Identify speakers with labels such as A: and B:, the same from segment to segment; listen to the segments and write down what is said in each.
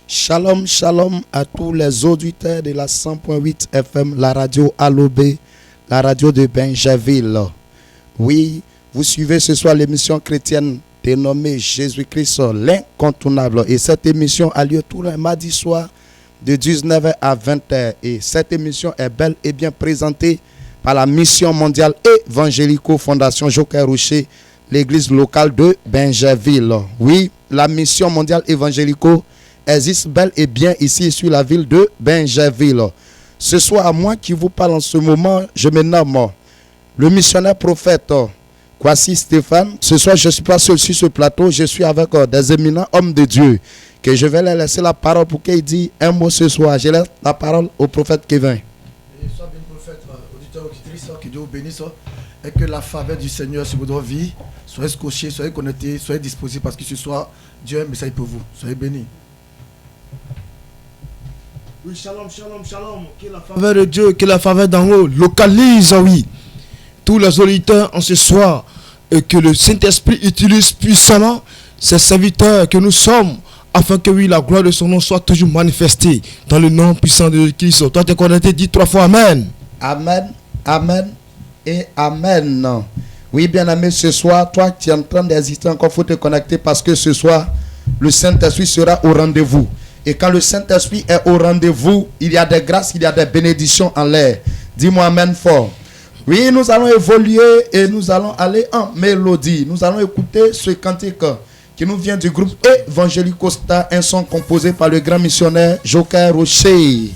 A: Shalom, shalom à tous les auditeurs de la 100.8 FM, la radio Alobé, la radio de Benjerville. Oui, vous suivez ce soir l'émission chrétienne dénommée Jésus-Christ l'incontournable. Et cette émission a lieu tous les mardis soirs de 19h à 20h. Et cette émission est bel et bien présentée par la mission mondiale évangélico Fondation Joker Rocher, l'église locale de Benjerville. Oui, la mission mondiale évangélico existe bel et bien ici sur la ville de Benjerville. Ce soir, à moi qui vous parle en ce moment, je me nomme le missionnaire prophète Kwasi Stéphane. Ce soir, je ne suis pas seul sur ce plateau, je suis avec des éminents hommes de Dieu. Que je vais leur laisser la parole pour qu'ils disent un mot ce soir. Je laisse la parole au prophète Kevin.
B: Sois bien prophète, auditeur, auditrice, que Dieu vous bénisse et que la faveur du Seigneur sur votre vie, soyez scotchés, soyez connectés, soyez disposés parce que ce soir, Dieu a un message pour vous. Soyez bénis. Oui, shalom, shalom, shalom. Que la faveur de Dieu, que la faveur d'en haut localise, oui, tous les auditeurs en ce soir et que le Saint-Esprit utilise puissamment ces serviteurs que nous sommes afin que oui, la gloire de son nom soit toujours manifestée dans le nom puissant de Christ. Toi, tu es connecté, dis 3 fois Amen.
A: Amen, Amen et Amen. Oui, bien-aimé, ce soir, toi qui es en train d'hésiter encore, il faut te connecter parce que ce soir, le Saint-Esprit sera au rendez-vous. Et quand le Saint-Esprit est au rendez-vous, il y a des grâces, il y a des bénédictions en l'air. Dis-moi Amen fort. Oui, nous allons évoluer et nous allons aller en mélodie. Nous allons écouter ce cantique qui nous vient du groupe Evangelico Star, un son composé par le grand missionnaire Joker Rocher.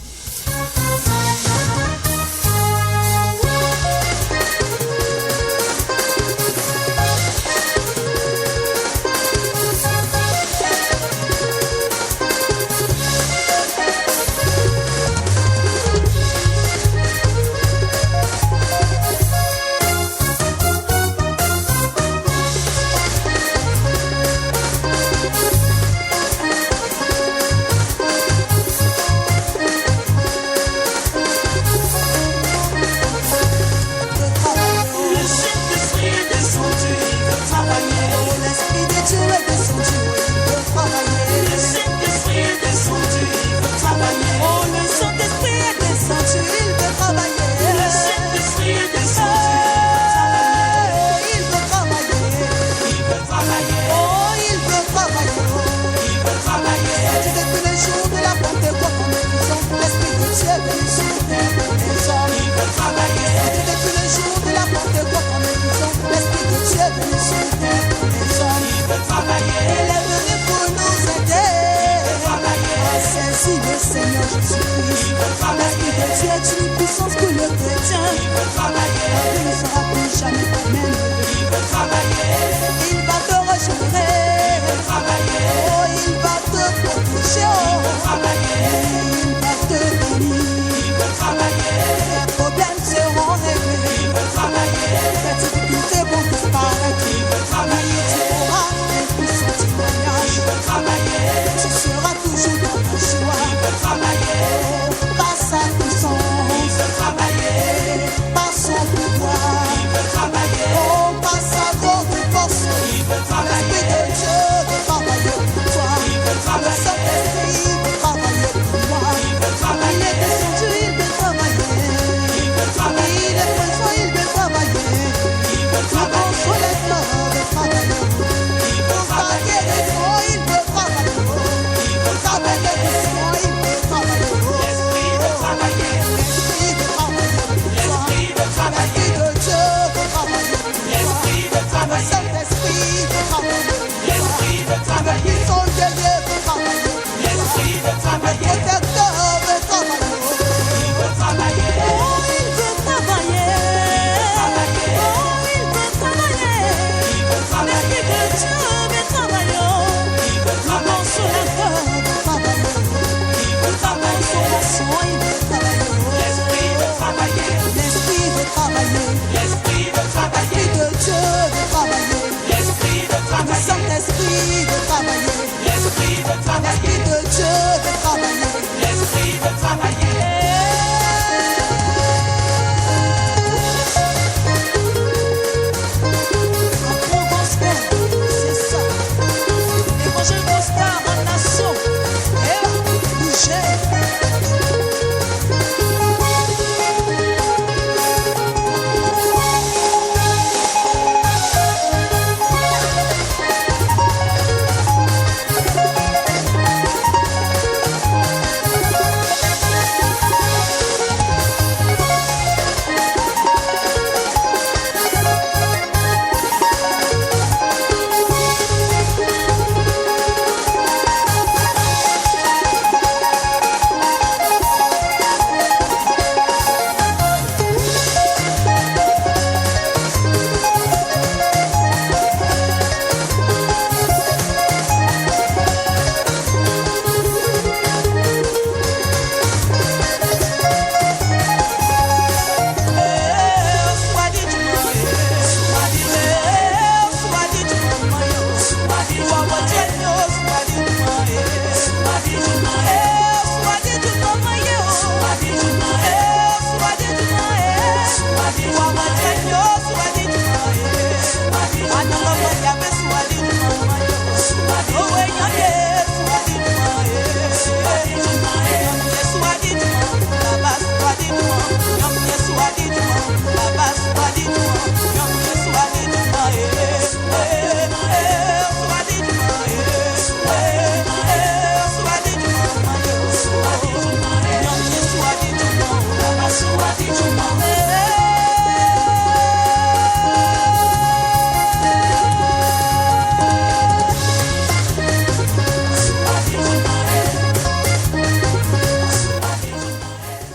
C: Par son pouvoir.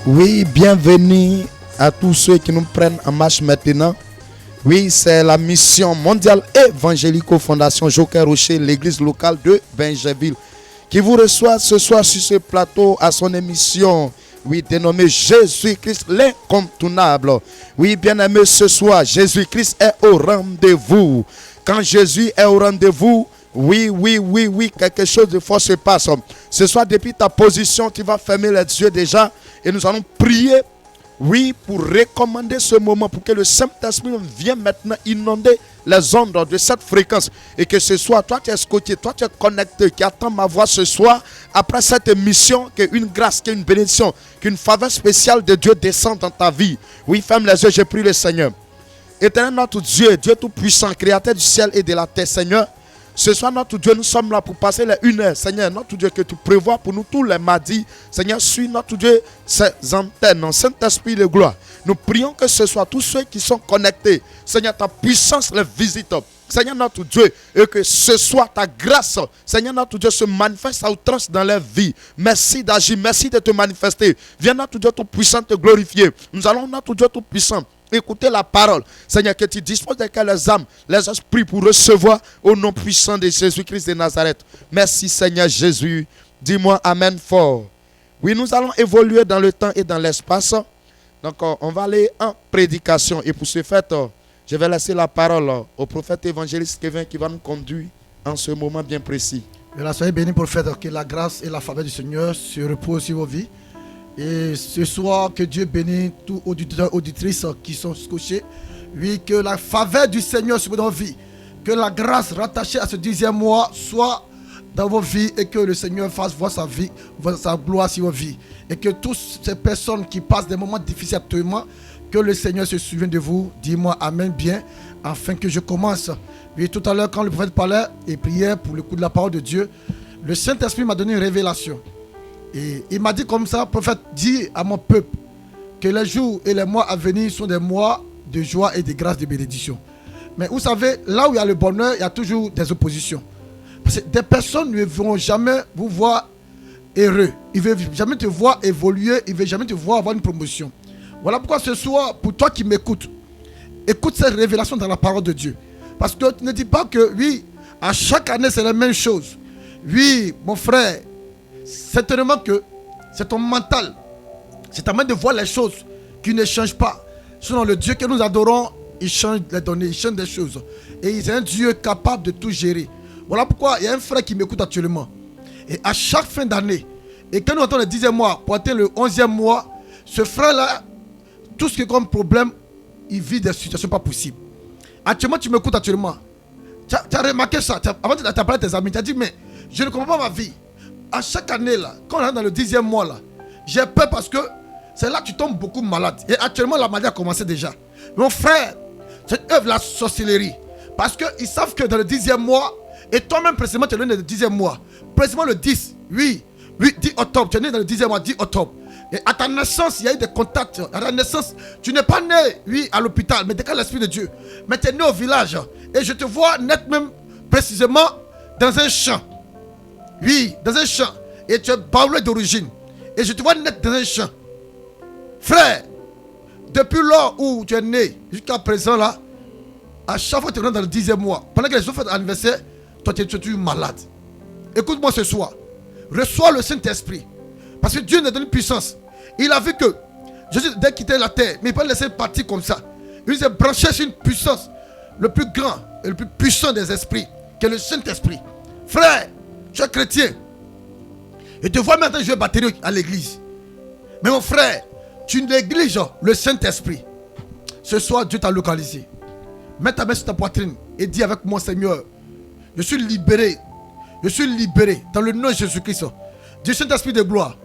A: Oui, bienvenue à tous ceux qui nous prennent en marche maintenant. Oui, c'est la mission mondiale évangélico-fondation Joker Rocher, l'église locale de Benjaville, qui vous reçoit ce soir sur ce plateau à son émission, oui, dénommée Jésus-Christ l'incontournable. Oui, bien aimé, ce soir, Jésus-Christ est au rendez-vous. Quand Jésus est au rendez-vous, oui, quelque chose de fort se passe. Ce soir, depuis ta position, tu vas fermer les yeux déjà et nous allons prier, oui, pour recommander ce moment, pour que le Saint-Esprit vienne maintenant inonder les ondes de cette fréquence. Et que ce soir, toi tu es scotché, toi tu es connecté, qui attend ma voix ce soir, après cette émission, qu'une grâce, qu'une bénédiction, qu'une faveur spéciale de Dieu descende dans ta vie. Oui, ferme les yeux, je prie le Seigneur. Éternel notre Dieu, Dieu tout-puissant, créateur du ciel et de la terre, Seigneur. Ce soir, notre Dieu, nous sommes là pour passer les 1 heure. Seigneur, notre Dieu, que tu prévois pour nous tous les mardis. Seigneur, suis notre Dieu, ces antennes, Saint-Esprit de gloire. Nous prions que ce soit tous ceux qui sont connectés. Seigneur, ta puissance les visite. Seigneur, notre Dieu, et que ce soir, ta grâce, Seigneur, notre Dieu, se manifeste à outrance dans leur vie. Merci d'agir, merci de te manifester. Viens, notre Dieu tout-puissant, te glorifier. Nous allons, notre Dieu tout-puissant, écoutez la parole. Seigneur, que tu disposes de les âmes, les esprits pour recevoir au nom puissant de Jésus-Christ de Nazareth. Merci Seigneur Jésus. Dis-moi Amen fort. Oui, nous allons évoluer dans le temps et dans l'espace. Donc, on va aller en prédication. Et pour ce fait, je vais laisser la parole au prophète évangéliste Kevin qui va nous conduire en ce moment bien précis.
C: Soyez bénis, prophète, que la grâce et la faveur du Seigneur se reposent sur vos vies. Et ce soir, que Dieu bénisse tous auditeurs et auditrices qui sont scotchés. Oui, que la faveur du Seigneur soit dans vos vies. Que la grâce rattachée à ce 10e mois soit dans vos vies et que le Seigneur fasse voir sa vie, voir sa gloire sur vos vies. Et que toutes ces personnes qui passent des moments difficiles actuellement, que le Seigneur se souvienne de vous. Dis-moi Amen bien, afin que je commence. Oui, tout à l'heure, quand le prophète parlait et priait pour le coup de la parole de Dieu, le Saint-Esprit m'a donné une révélation. Et il m'a dit comme ça, prophète, dis à mon peuple que les jours et les mois à venir sont des mois de joie et de grâce, de bénédiction. Mais vous savez, là où il y a le bonheur, il y a toujours des oppositions. Parce que des personnes ne vont jamais vous voir heureux. Ils ne veulent jamais te voir évoluer, ils ne veulent jamais te voir avoir une promotion. Voilà pourquoi ce soir, pour toi qui m'écoutes, écoute cette révélation dans la parole de Dieu. Parce que tu ne dis pas que oui, à chaque année c'est la même chose. Oui, mon frère, certainement que c'est ton mental, c'est ta manière de voir les choses qui ne changent pas. Sinon, le Dieu que nous adorons, il change les données, il change des choses. Et il est un Dieu capable de tout gérer. Voilà pourquoi il y a un frère qui m'écoute actuellement. Et à chaque fin d'année, et quand nous entendons le 10e mois, pour atteindre le 11e mois, ce frère-là, tout ce qui est comme problème, il vit des situations pas possibles. Actuellement, tu m'écoutes actuellement. Tu as remarqué ça. Avant, tu as parlé de tes amis. Tu as dit, mais je ne comprends pas ma vie. À chaque année, là, quand on est dans le 10e mois, là, j'ai peur parce que c'est là que tu tombes beaucoup malade. Et actuellement, la maladie a commencé déjà. Mon frère, cette œuvre, la sorcellerie. Parce qu'ils savent que dans le 10e mois, et toi-même, précisément, tu es né dans le 10e mois. Précisément le 10, 10 octobre. Tu es né dans le 10e mois, 10 octobre. Et à ta naissance, il y a eu des contacts. À ta naissance, tu n'es pas né, oui, à l'hôpital, mais décale l'Esprit de Dieu. Mais tu es né au village. Et je te vois naître même précisément dans un champ. Oui, dans un champ. Et tu es baoulé d'origine. Et je te vois naître dans un champ. Frère, depuis lors où tu es né, jusqu'à présent là, à chaque fois que tu rentres dans le 10e mois, pendant que les autres fêtent l'anniversaire, toi tu es toujours malade. Écoute-moi ce soir. Reçois le Saint-Esprit. Parce que Dieu nous a donné une puissance. Il a vu que Jésus dès qu'il quittait la terre, mais il ne peut pas laisser partir comme ça. Il s'est branché sur une puissance, le plus grand et le plus puissant des esprits, qui est le Saint-Esprit. Frère, tu es chrétien. Et tu vois maintenant jouer batterie à l'église. Mais mon frère, tu négliges le Saint-Esprit. Ce soir, Dieu t'a localisé. Mets ta main sur ta poitrine et dis avec moi, Seigneur, je suis libéré. Je suis libéré dans le nom de Jésus-Christ. Dieu Saint-Esprit de gloire.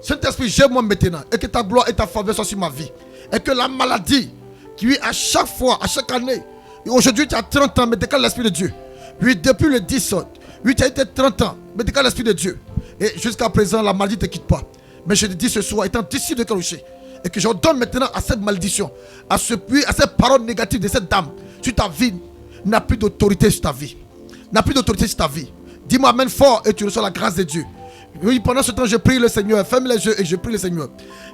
C: Saint-Esprit, j'aime-moi maintenant. Et que ta gloire et ta faveur soient sur ma vie. Et que la maladie, qui à chaque fois, à chaque année, et aujourd'hui tu as 30 ans, mais décale l'Esprit de Dieu. Oui, depuis le 10, oui, tu as été 30 ans, mais décale l'Esprit de Dieu. Et jusqu'à présent, la maladie ne te quitte pas. Mais je te dis ce soir, étant disciple de Kalouché, et que j'ordonne maintenant à cette malédiction, à cette parole négative de cette dame, sur ta vie, n'a plus d'autorité sur ta vie. N'a plus d'autorité sur ta vie. Dis-moi amen fort et tu reçois la grâce de Dieu. Oui, pendant ce temps, je prie le Seigneur. Ferme les yeux et je prie le Seigneur.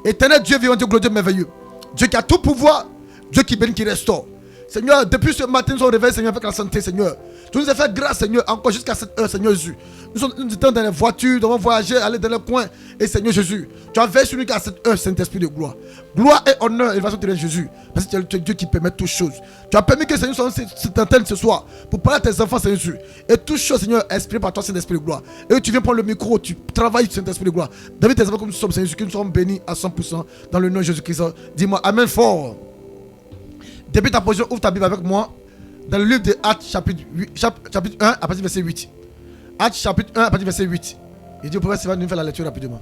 C: Éternel Dieu vivant, Dieu glorieux, merveilleux. Dieu qui a tout pouvoir. Dieu qui bénit, qui restaure. Seigneur, depuis ce matin, nous sommes réveillés, Seigneur, avec la santé, Seigneur. Tu nous as fait grâce, Seigneur, encore jusqu'à cette heure, Seigneur Jésus. Nous étions dans les voitures, nous devons voyager, aller dans les coins. Et Seigneur Jésus, tu as veillé sur nous qu'à cette heure, Saint-Esprit de gloire. Gloire et honneur, élévation de Jésus. Parce que tu es Dieu qui permet toutes choses. Tu as permis que Seigneur soit cette antenne ce soir pour parler à tes enfants, Seigneur Jésus. Et toutes choses, Seigneur, inspirées par toi, Saint-Esprit de gloire. Et tu viens prendre le micro, tu travailles, Saint-Esprit de gloire. David, tes enfants comme nous sommes, Seigneur Jésus, que nous sommes bénis à 100% dans le nom de Jésus-Christ. Dis-moi, Amen fort. Depuis ta position, ouvre ta Bible avec moi dans le livre de Actes chapitre 1 à partir du verset 8. Actes chapitre 1 à partir du verset 8. Il dit au prophète Sylvain de nous faire la lecture rapidement.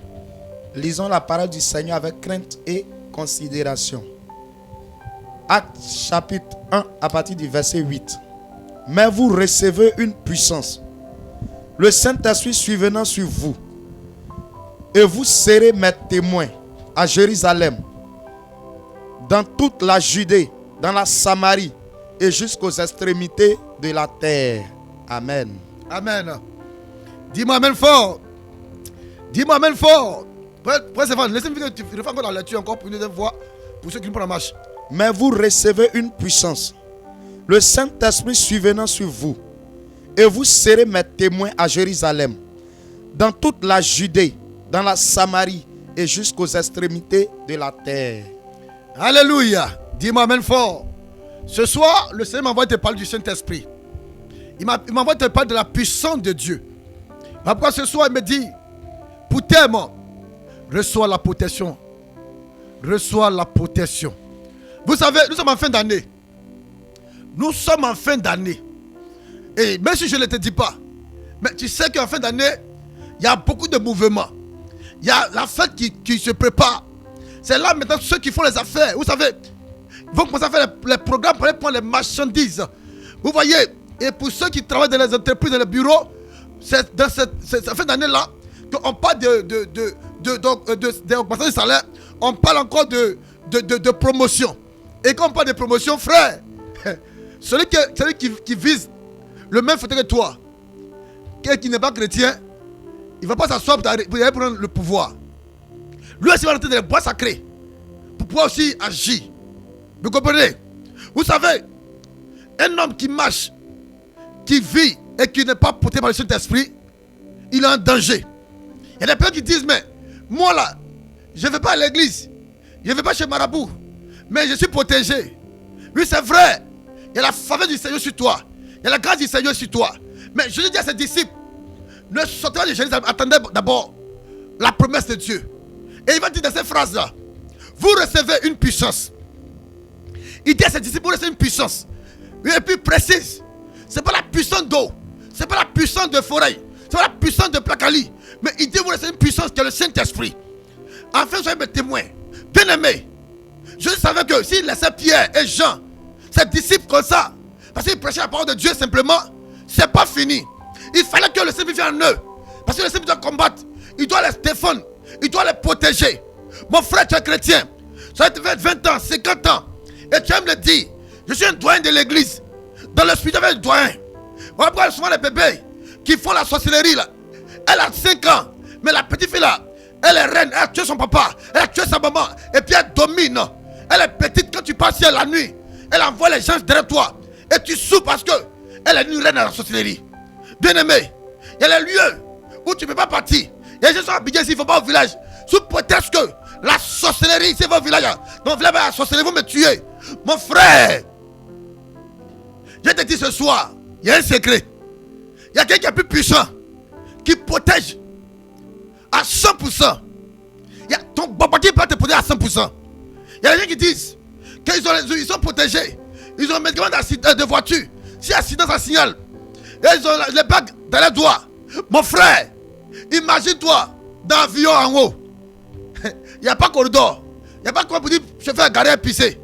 A: Lisons la parole du Seigneur avec crainte et considération. Actes chapitre 1 à partir du verset 8. Mais vous recevez une puissance, le Saint-Esprit survenant sur vous, et vous serez mes témoins à Jérusalem, dans toute la Judée, dans la Samarie et jusqu'aux extrémités de la terre. Amen.
C: Amen. Dis-moi Amen fort. Dis-moi Amen fort. Laissez-moi refaire encore la lecture encore pour une deuxième fois pour ceux qui nous prennent la marche.
A: Mais vous recevez une puissance, le Saint-Esprit survenant sur vous, et vous serez mes témoins à Jérusalem, dans toute la Judée, dans la Samarie et jusqu'aux extrémités de la terre.
C: Alléluia. Dis-moi Amen fort. Ce soir, le Seigneur m'envoie te parler du Saint-Esprit. Il m'envoie te parler de la puissance de Dieu. Après ce soir, il me dit, pour tes morts, reçois la protection. Reçois la protection. Vous savez, nous sommes en fin d'année. Nous sommes en fin d'année. Et même si je ne te dis pas, mais tu sais qu'en fin d'année, il y a beaucoup de mouvements. Il y a la fête qui se prépare. C'est là maintenant ceux qui font les affaires. Vous savez, ils vont commencer à faire les programmes pour aller prendre les marchandises. Vous voyez, et pour ceux qui travaillent dans les entreprises, dans les bureaux, c'est dans cette fin d'année-là qu'on parle d'augmentation du salaire, on parle encore de promotion. Et quand on parle de promotion, frère, celui qui vise le même fauteuil que toi, qui n'est pas chrétien, il ne va pas s'asseoir pour aller prendre le pouvoir. Lui aussi va rentrer dans les bois sacrés pour pouvoir aussi agir. Vous comprenez? Vous savez, un homme qui marche, qui vit et qui n'est pas porté par le Saint-Esprit, il est en danger. Il y a des personnes qui disent, mais moi là, je ne vais pas à l'église, je ne vais pas chez Marabout, mais je suis protégé. Oui, c'est vrai, il y a la faveur du Seigneur sur toi, il y a la grâce du Seigneur sur toi. Mais je dis à ses disciples, ne sortez pas de Jérusalem, attendez d'abord la promesse de Dieu. Et il va dire dans cette phrase-là, vous recevez une puissance. Il dit à ses disciples, vous recevez une puissance. Et puis il précise, ce n'est pas la puissance d'eau, ce n'est pas la puissance de forêt, ce n'est pas la puissance de Placali. Mais il dit, vous recevez une puissance qui est le Saint-Esprit. Enfin, soyez mes témoins. Bien aimés, je savais que s'il laissait Pierre et Jean, ses disciples comme ça, parce qu'ils prêchaient la parole de Dieu simplement, c'est pas fini. Il fallait que le Saint-Esprit vienne en eux. Parce que le Saint-Esprit doit combattre, il doit les défendre, il doit les protéger. Mon frère, tu es chrétien, ça fait 20 ans, 50 ans, et tu aimes le dire, je suis un doyen de l'église. Dans le spirit, avec le doyen. On voit souvent les bébés qui font la sorcellerie là. Elle a 5 ans, mais la petite fille là, elle est reine, elle a tué son papa, elle a tué sa maman, et puis elle domine. Elle est petite, quand tu passes la nuit, elle envoie les gens derrière toi, et tu souffres parce que elle est une reine à la sorcellerie. Bien aimé, il y a les lieux où tu ne peux pas partir. Il y a des gens qui sont habillés ici, il ne faut pas au village. Sous prétexte que la sorcellerie, c'est votre village. Dans votre village, la sorcellerie, vous me tuez. Mon frère, je te dis ce soir, il y a un secret. Il y a quelqu'un qui est plus puissant, qui protège à 100%. Il y a ton papa qui peut te protéger à 100%. Il y a des gens qui disent qu'ils sont protégés. Ils ont un médicament de voiture. Si accident, ça signale. Et ils ont les bagues dans les doigts. Mon frère, imagine-toi dans l'avion en haut. Il n'y a pas de corridor. Il n'y a pas de quoi pour dire je fais garer et pisser.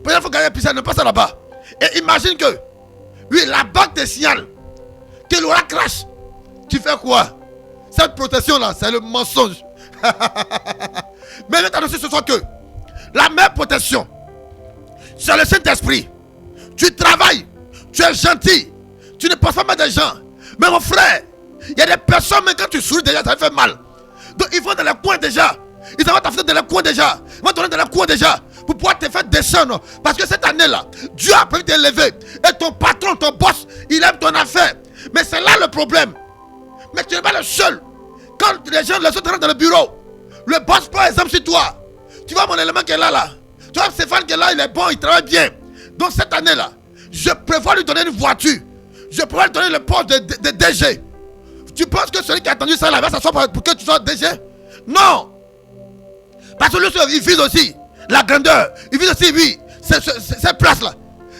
C: Peut-être qu'il faut garer et pisser, ne pas ça là-bas. Et imagine que, oui, la bague te signale que l'aura crash. Tu fais quoi? Cette protection-là, c'est le mensonge. Mais je vais t'annoncer ce soir que la meilleure protection, c'est le Saint-Esprit. Tu travailles, tu es gentil, tu ne passes pas mal de gens. Mais mon frère, Il y a des personnes, même quand tu souris déjà, ça fait mal. Donc ils vont dans les coins déjà. Ils vont t'affecter dans les coins déjà. Ils vont donner dans les coins déjà. Pour pouvoir te faire descendre. Parce que cette année-là, Dieu a prévu t'élever. Et ton patron, ton boss, il aime ton affaire. Mais c'est là le problème. Mais tu n'es pas le seul. Quand les gens, les autres rentrent dans le bureau, le boss prend exemple sur toi. Tu vois mon élément qui est là. Tu vois Stéphane qui est là, il est bon, il travaille bien. Donc cette année-là, je prévois lui donner une voiture. Je prévois lui donner le poste de DG. Tu penses que celui qui a attendu ça là va s'asseoir pour que tu sois DG? Non. Parce que lui, il vise aussi la grandeur. Il vise aussi, oui, ces places-là.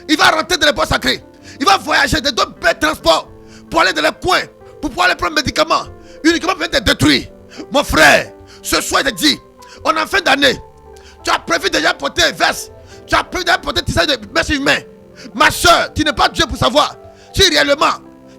C: Il va rentrer dans les bois sacrés. Il va voyager de d'autres belles transports pour aller dans les coins, pour pouvoir aller prendre médicaments. Uniquement pour être détruit. Mon frère, ce soir, je te dis, on est en fin d'année. Tu as prévu déjà porter un veste. Tu as prévu déjà porter tissage de mèche humain. Ma soeur, tu n'es pas Dieu pour savoir si réellement,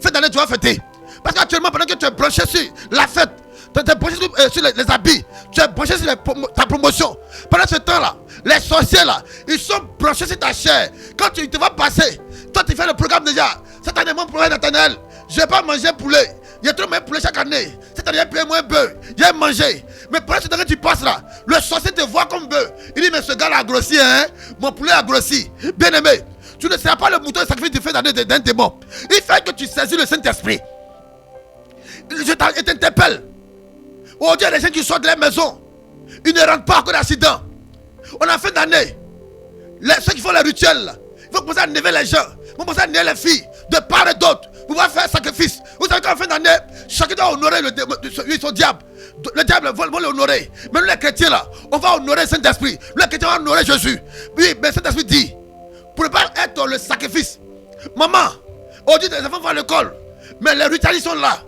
C: fin d'année, tu vas fêter. Parce qu'actuellement, pendant que tu es branché sur la fête, tu es branché sur les habits, tu es branché sur ta promotion. Pendant ce temps-là, les sorciers là, ils sont branchés sur ta chair. Quand tu te vas passer, toi tu fais le programme déjà. Cette année, mon problème Nathanaël, je n'ai pas mangé poulet. Il y a trop de poulet chaque année. Cette année, il y a payé moins bœuf. J'ai mangé. Mais pendant ce temps que tu passes là, le sorcier te voit comme bœuf. Il dit, mais ce gars-là a grossi, hein? Mon poulet a grossi. Bien aimé, tu ne seras pas le mouton de sacrifice de fin d'année d'un démon. Il fait que tu saisis le Saint-Esprit. Je t'interpelle. Oh Dieu, les gens qui sortent de la maison, ils ne rentrent pas à cause d'accident. On a fin d'année. Ceux qui font les rituels, là, ils vont commencer à enlever les gens. Ils vont commencer à enlever les filles de part et d'autre. Pour pouvoir faire sacrifice. Vous savez qu'en fin d'année, chacun doit honorer son diable. Le diable va l'honorer. Mais nous les chrétiens là, on va honorer le Saint-Esprit. Les chrétiens vont honorer Jésus. Oui, mais le Saint-Esprit dit, pour ne pas être le sacrifice. Maman, on dit que les enfants vont à l'école. Mais les ritualistes sont là.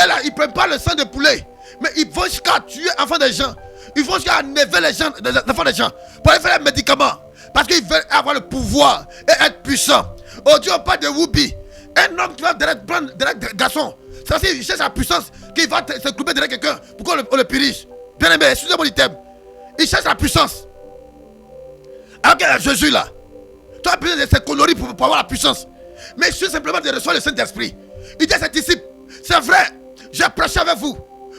C: Et là, ils ne prennent pas le sang de poulet. Mais ils vont jusqu'à tuer les enfants des gens. Ils vont jusqu'à enlever les enfants des gens. Pour aller faire les médicaments. Parce qu'ils veulent avoir le pouvoir et être puissants. Oh Dieu, on parle de Woubi. Un homme qui va prendre derrière garçon. C'est parce qu'il cherche la puissance qu'il va se couper derrière quelqu'un pour qu'on le purige. Bien aimé, excusez-moi mon item. Il cherche la puissance. Alors qu'il y a Jésus là. Tu as besoin de ces conneries pour avoir la puissance. Mais je suis simplement de recevoir le Saint-Esprit. Il dit à ses disciples, c'est vrai, j'ai prêché avec vous.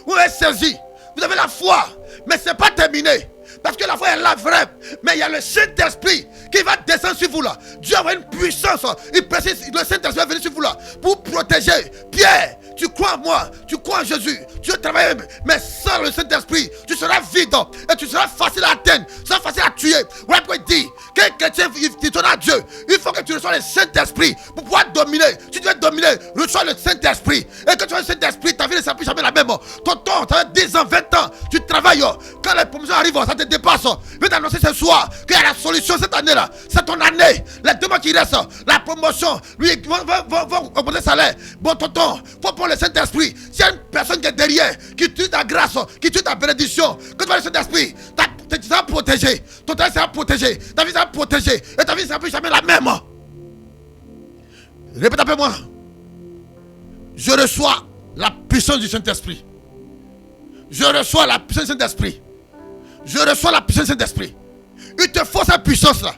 C: Vous m'avez saisi. Vous avez la foi. Mais ce n'est pas terminé. Parce que la foi est là, vraie. Mais il y a le Saint-Esprit qui va descendre sur vous là. Dieu a une puissance. Il précise, le Saint-Esprit va venir sur vous là. Pour protéger. Pierre, tu crois en moi. Tu crois en Jésus. Tu veux travailler. Mais sans le Saint-Esprit, tu seras vide. Et tu seras facile à atteindre. Tu seras facile à tuer. Voilà pourquoi il dit qu'un chrétien, il tourne à Dieu. Il faut que tu reçois le Saint-Esprit. Pour pouvoir dominer. Si tu veux dominer, reçois le Saint-Esprit. Et que tu as le Saint-Esprit, ta vie ne sera plus jamais la même. Tonton, tu as 10 ans, 20 ans. Tu travailles. Quand les promotions arrivent, ça te dépasse. Je vais t'annoncer ce soir qu'il y a la solution cette année-là. C'est ton année. Les 2 mois qui restent, la promotion, lui, vont augmenter le salaire. Bon, tonton, il faut prendre le Saint-Esprit. S'il y a une personne qui est derrière, qui tue ta grâce, qui tue ta bénédiction, que tu vas le Saint-Esprit, tu seras protégé. Ton travail sera protégé. Ta vie sera protégée. Et ta vie ne sera plus jamais la même. Répète après moi. Je reçois la puissance du Saint-Esprit. Je reçois la puissance du Saint-Esprit. Je reçois la puissance du Saint-Esprit. Il te faut cette puissance-là.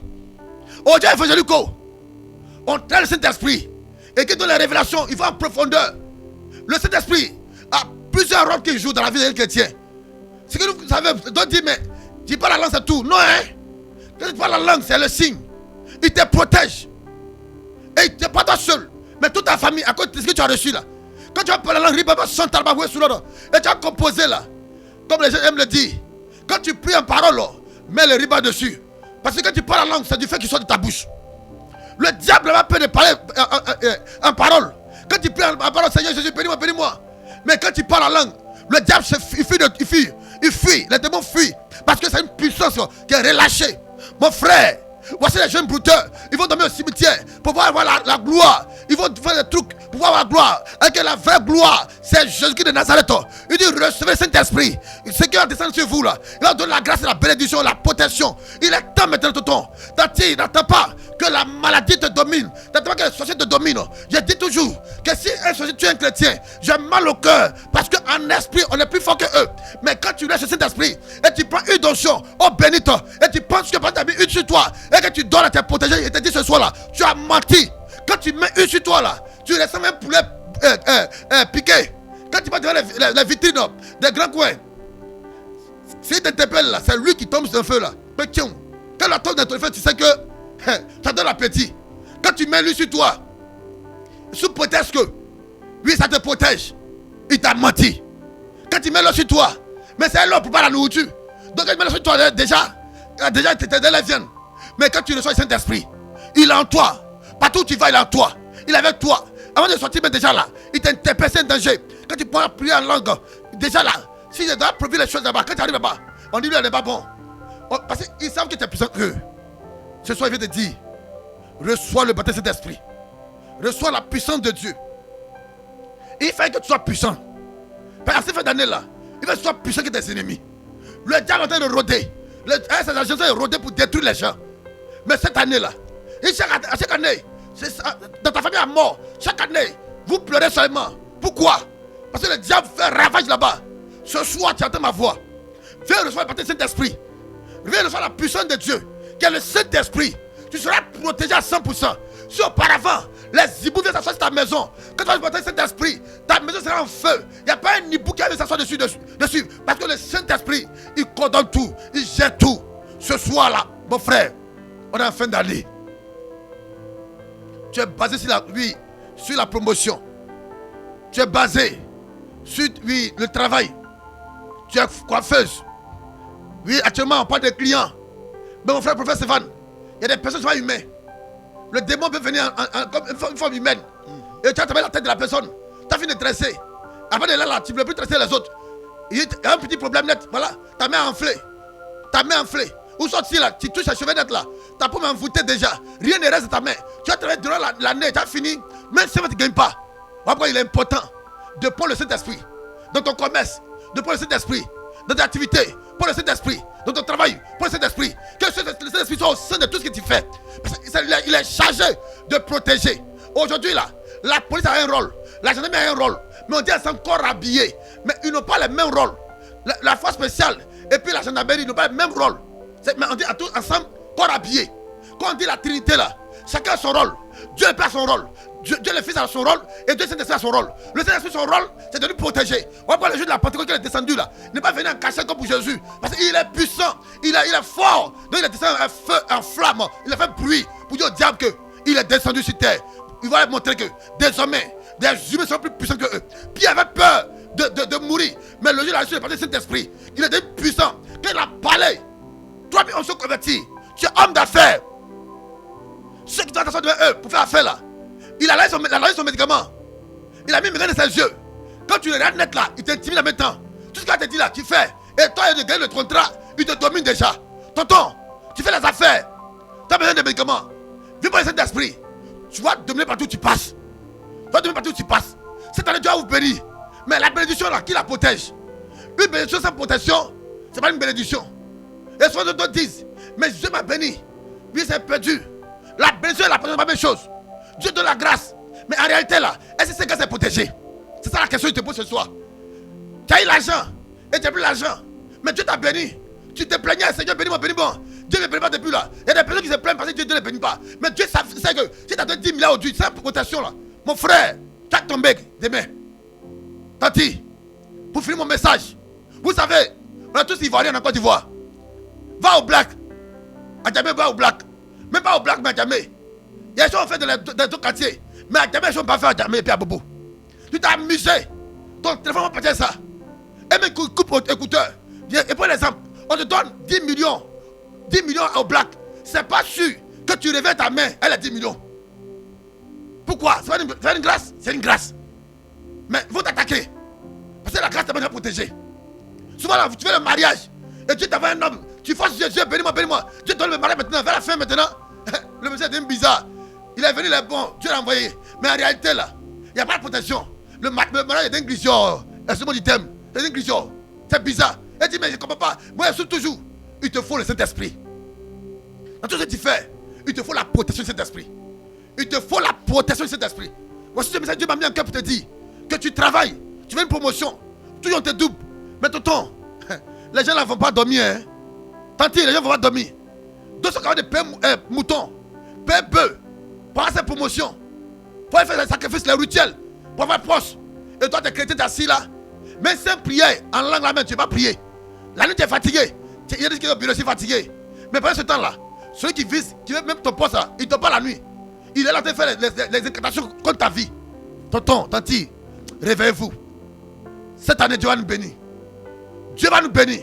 C: Oh Dieu évangélique, on traite le Saint-Esprit. Et que dans les révélations, il va en profondeur. Le Saint-Esprit a plusieurs rôles qu'il joue dans la vie des chrétiens. C'est que vous savez, donc dire, mais tu parles la langue, c'est tout. Non, hein? Quand tu parles la langue, c'est le signe. Il te protège. Et il ne t'es pas toi seul. Mais toute ta famille, à cause de ce que tu as reçu là. Quand tu vas parler la langue, et tu as composé là. Comme les gens aiment le dire. Quand tu pries en parole, mets le riba dessus. Parce que quand tu parles la langue, c'est du fait qu'il sort de ta bouche. Le diable va peur de parler en parole. Quand tu pries en parole, Seigneur Jésus, bénis-moi, bénis-moi. Mais quand tu parles la langue, le diable il fuit. Les démons fuient. Parce que c'est une puissance qui est relâchée. Mon frère, voici les jeunes brouteurs. Ils vont dormir au cimetière pour pouvoir avoir la gloire. Ils vont faire des trucs pour pouvoir avoir la gloire. Et que la vraie gloire, c'est Jésus-Christ de Nazareth. Il dit recevez le Saint-Esprit. Ce qui va descendre sur vous là. Il va donner la grâce, la bénédiction, la protection. Il est temps maintenant, tonton. N'attends pas que la maladie te domine. N'attends pas que les sorciers te dominent. Je dis toujours que si un sorcier tue un chrétien, j'ai mal au cœur. Parce qu'en esprit, on est plus fort que eux. Mais quand tu laisses le Saint-Esprit et tu prends une onction, oh bénite, et tu penses que tu as mis une sur toi et que tu donnes à tes protégés et te dis ce soir là, tu as menti. Quand tu mets une sur toi là, tu ressembles à un poulet piqué Quand tu vas devant les vitrines des grands coins, s'il t'interpelle là, c'est lui qui tombe sur un feu là. Mais tiens, quand la tombe dans ton feu, tu sais que ça donne l'appétit. Quand tu mets lui sur toi, sous prétexte que oui, ça te protège, il t'a menti. Quand tu mets l'eau sur toi, mais c'est l'eau pour pas la nourriture. Donc quand tu mets l'eau sur toi, déjà tu t'es dans la viande. Mais quand tu reçois le Saint-Esprit, il est en toi. Partout où tu vas, il est en toi. Il est avec toi. Avant de sortir, mais déjà là, il t'interpelle, c'est un danger. Quand tu pourras prier en langue, déjà là, si je dois produire les choses là-bas, quand tu arrives là-bas, on dit lui, elle n'est pas bon. Parce qu'ils savent que tu es puissant qu'eux. Ce soir, il vient te dire, reçois le baptême de Saint-Esprit. Reçois la puissance de Dieu. Il fait que tu sois puissant. Parce que ces fins d'année là, il fait que tu sois puissant que tes ennemis. Le diable est en train de rôder. Ses agents sont rôdés pour détruire les gens. Mais cette année là, chaque année, dans ta famille à mort, chaque année, vous pleurez seulement. Pourquoi? Parce que le diable fait ravage là-bas. Ce soir, tu entends ma voix. Viens recevoir le baptême du Saint-Esprit. Viens recevoir la puissance de Dieu, qui est le Saint-Esprit. Tu seras protégé à 100%. Si auparavant, les hiboux viennent s'asseoir sur ta maison, quand tu vas le Saint-Esprit, ta maison sera en feu. Il n'y a pas un hibou qui va s'asseoir dessus. Parce que le Saint-Esprit, il coordonne tout, il gère tout. Ce soir-là, mon frère, on est en fin d'année. Tu es basé sur la promotion. Tu es basé sur le travail. Tu es coiffeuse. Oui, actuellement, on parle de clients. Mais mon frère, professeur Stéphane, il y a des personnes qui sont humaines. Le démon peut venir comme une forme humaine. Et tu as tapé la tête de la personne. Tu as fini de dresser. Après de là, tu ne peux plus dresser les autres. Il y a un petit problème net. Voilà, ta main enflée. Ta main enflée. Où sortir là? Tu touches la cheveux net là. Ta paume est envoûtée déjà. Rien ne reste de ta main. Tu as travaillé durant l'année. Tu as fini. Même si tu ne gagnes pas. Pourquoi il est important de prendre le Saint-Esprit dans ton commerce, de prendre le Saint-Esprit dans tes activités, pour le Saint-Esprit dans ton travail, pour le Saint-Esprit. Que le Saint-Esprit soit au sein de tout ce que tu fais. Parce qu'il est chargé de protéger. Aujourd'hui là, la police a un rôle, la gendarmerie a un rôle, mais on dit qu'elles sont encore habillées. Mais ils n'ont pas le même rôle. La force spéciale et puis la gendarmerie n'ont pas le même rôle. Mais on dit à tous ensemble, corps habillés. Quand on dit la Trinité là, chacun a son rôle. Dieu le Père a son rôle. Dieu le Fils a son rôle et Dieu le Saint-Esprit a son rôle. Le Saint-Esprit, son rôle, c'est de nous protéger. On va voir le jour de la Pentecôte qui est descendu là. Il n'est pas venu en cachette comme pour Jésus. Parce qu'il est puissant, il est fort. Donc il est descendu en feu, en flamme. Il a fait bruit pour dire au diable qu'il est descendu sur terre. Il va montrer que désormais, des humains sont plus puissants que eux. Pierre avait peur de mourir. Mais le jour de la résurrection, il est Saint-Esprit. Il était puissant. Quand il a parlé, 3000 hommes sont convertis. Tu es homme d'affaires. Ceux qui doivent s'asseoir devant eux pour faire affaire là. Il a laissé son médicament. Il a mis le médicament dans ses yeux. Quand tu le regardes net là, il t'intimide en même temps. Tout ce qu'il te dit là, tu fais. Et toi, il a gagné le contrat. Il te domine déjà. Tonton, tu fais les affaires. Tu as besoin de médicaments. Viens pour le Saint-Esprit. Tu vas dominer partout où tu passes. Tu vas dominer partout où tu passes. Cette année, Dieu va vous bénir. Mais la bénédiction là, qui la protège? Une bénédiction sans protection, c'est pas une bénédiction. Et souvent d'autres disent, mais Dieu m'a béni. Oui, c'est perdu. La bénédiction et la protection, c'est pas la même chose. Dieu donne la grâce. Mais en réalité là, est-ce que cette grâce est protégée? C'est ça la question que je te pose ce soir. Tu as eu l'argent et tu n'as plus l'argent. Mais Dieu t'a béni. Tu te plaignais, Seigneur, bénis-moi, bénis-moi. Dieu ne bénit pas depuis là. Il y a des personnes qui se plaignent parce que Dieu ne les bénit pas. Mais Dieu sait que si tu as donné 10 milliards aujourd'hui, c'est une protection là. Mon frère, tu as tombé demain. Tanti, pour finir mon message, vous savez, on a tous ivoiriens en Côte d'Ivoire. Va au black. À Djamé, va au black. Même pas au black, mais à Djamé. Il y a des choses faites dans les deux quartiers. Mais à Djamé, ils ne sont pas faits à Djamé et puis à Bobo. Tu t'es amusé. Ton téléphone va partir ça. Et même coupe écouteur. Et pour l'exemple, on te donne 10 millions. 10 millions au black. C'est pas sûr que tu réveilles ta main, elle a 10 millions. Pourquoi? C'est une grâce. C'est une grâce. Mais ils vont t'attaquer. Parce que la grâce t'a bien protégé. Souvent là, tu fais le mariage. Et Dieu t'envoie un homme. Tu forces Dieu, bénis-moi, bénis-moi. Dieu donne le mariage maintenant, vers la fin maintenant. Le monsieur est bizarre. Il est venu, il est bon. Dieu l'a envoyé. Mais en réalité là, il n'y a pas de protection. Le mariage est d'inclusion. Excuse-moi du thème. C'est d'inclusion. C'est bizarre. Il dit, mais je ne comprends pas. Moi, je suis toujours. Il te faut le Saint-Esprit. Dans tout ce que tu fais, il te faut la protection du Saint-Esprit. Il te faut la protection du Saint-Esprit. Voici ce message, Dieu m'a mis en cœur pour te dire que tu travailles, tu veux une promotion, toujours on te double. Mais tonton, les gens là ne vont pas dormir. Hein? Tanti, les gens ne vont pas dormir. D'autres sont capables de payer moutons, payer bœufs, pour avoir cette promotion, pour faire des sacrifices, les rituels, pour avoir poste. Et toi, tu es chrétien, tu es assis là. Mais sans prière, en langue la main, tu ne vas pas prier. La nuit, tu es fatigué. Il y a des gens qui sont fatigués. Mais pendant ce temps-là, celui qui vise, qui veut même ton poste là, il ne dort pas la nuit. Il est là en train de faire les incantations contre ta vie. Tonton, tanti, réveillez-vous. Cette année, Dieu va nous bénir. Dieu va nous bénir.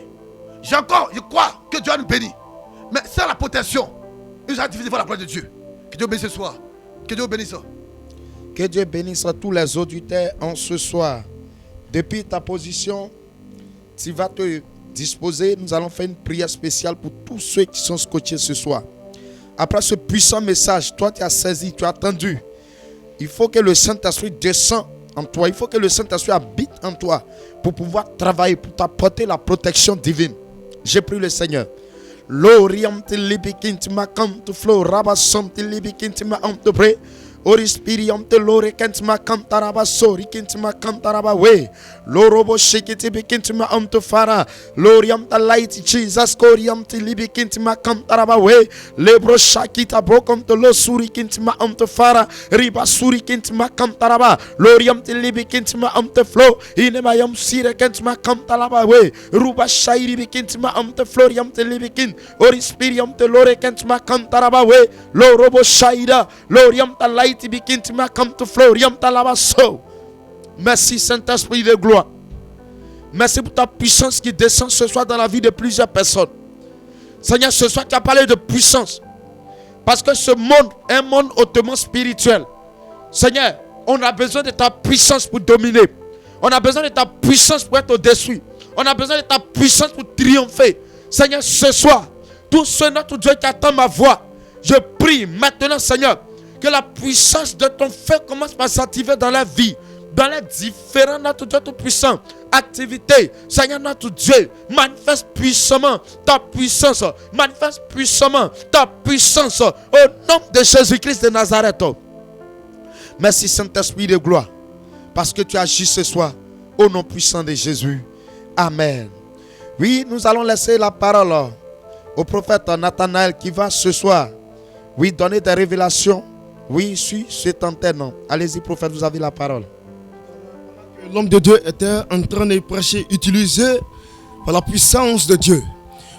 C: Je crois que Dieu va nous bénir. Mais sans la protection, il sera difficile de voir la gloire de Dieu. Que Dieu bénisse ce soir. Que Dieu bénisse.
A: Que Dieu bénisse tous les auditeurs en ce soir. Depuis ta position, tu vas te disposer. Nous allons faire une prière spéciale pour tous ceux qui sont scotchés ce soir. Après ce puissant message, toi tu as saisi, tu as attendu. Il faut que le Saint-Esprit descende en toi. Il faut que le Saint-Esprit habite en toi pour pouvoir travailler, pour t'apporter la protection divine. J'ai prié le Seigneur. L'Orient libikintima canto flow rabasam libikintima amtobre. Orispirium te lore kentima cantaraba sori kintima cantaraba way. Lorobo shikiti bikintima amtofara. Loriam ta light Jesus coriam te libikintima cantaraba way. Lebro shakita brokom te lo suri kintima amtofara. Riba suri kintima cantaraba. Loriam te libikintima amtoflow. Inemayam sire kentima cantaraba way. Ruba shairi bikintima amtofloriam te libikin. Orispirium te lore kentima cantaraba way. Lorobo shaida. Loriam ta light. Merci Saint-Esprit de gloire. Merci pour ta puissance qui descend ce soir dans la vie de plusieurs personnes. Seigneur, ce soir tu as parlé de puissance. Parce que ce monde est un monde hautement spirituel. Seigneur, on a besoin de ta puissance pour dominer. On a besoin de ta puissance pour être au-dessus. On a besoin de ta puissance pour triompher. Seigneur, ce soir, tous ceux notre Dieu qui attendent ma voix, je prie maintenant, Seigneur, que la puissance de ton feu commence par s'activer dans la vie, dans les différents, notre Dieu tout-puissant, activités. Seigneur, notre Dieu, manifeste puissamment ta puissance, manifeste puissamment ta puissance au nom de Jésus-Christ de Nazareth. Merci Saint-Esprit de gloire, parce que tu agis ce soir au nom puissant de Jésus. Amen. Oui, nous allons laisser la parole au prophète Nathanaël qui va ce soir, oui, donner des révélations. Oui, sur cette antenne. Allez-y, prophète, vous avez la parole.
B: L'homme de Dieu était en train de prêcher, utilisé par la puissance de Dieu.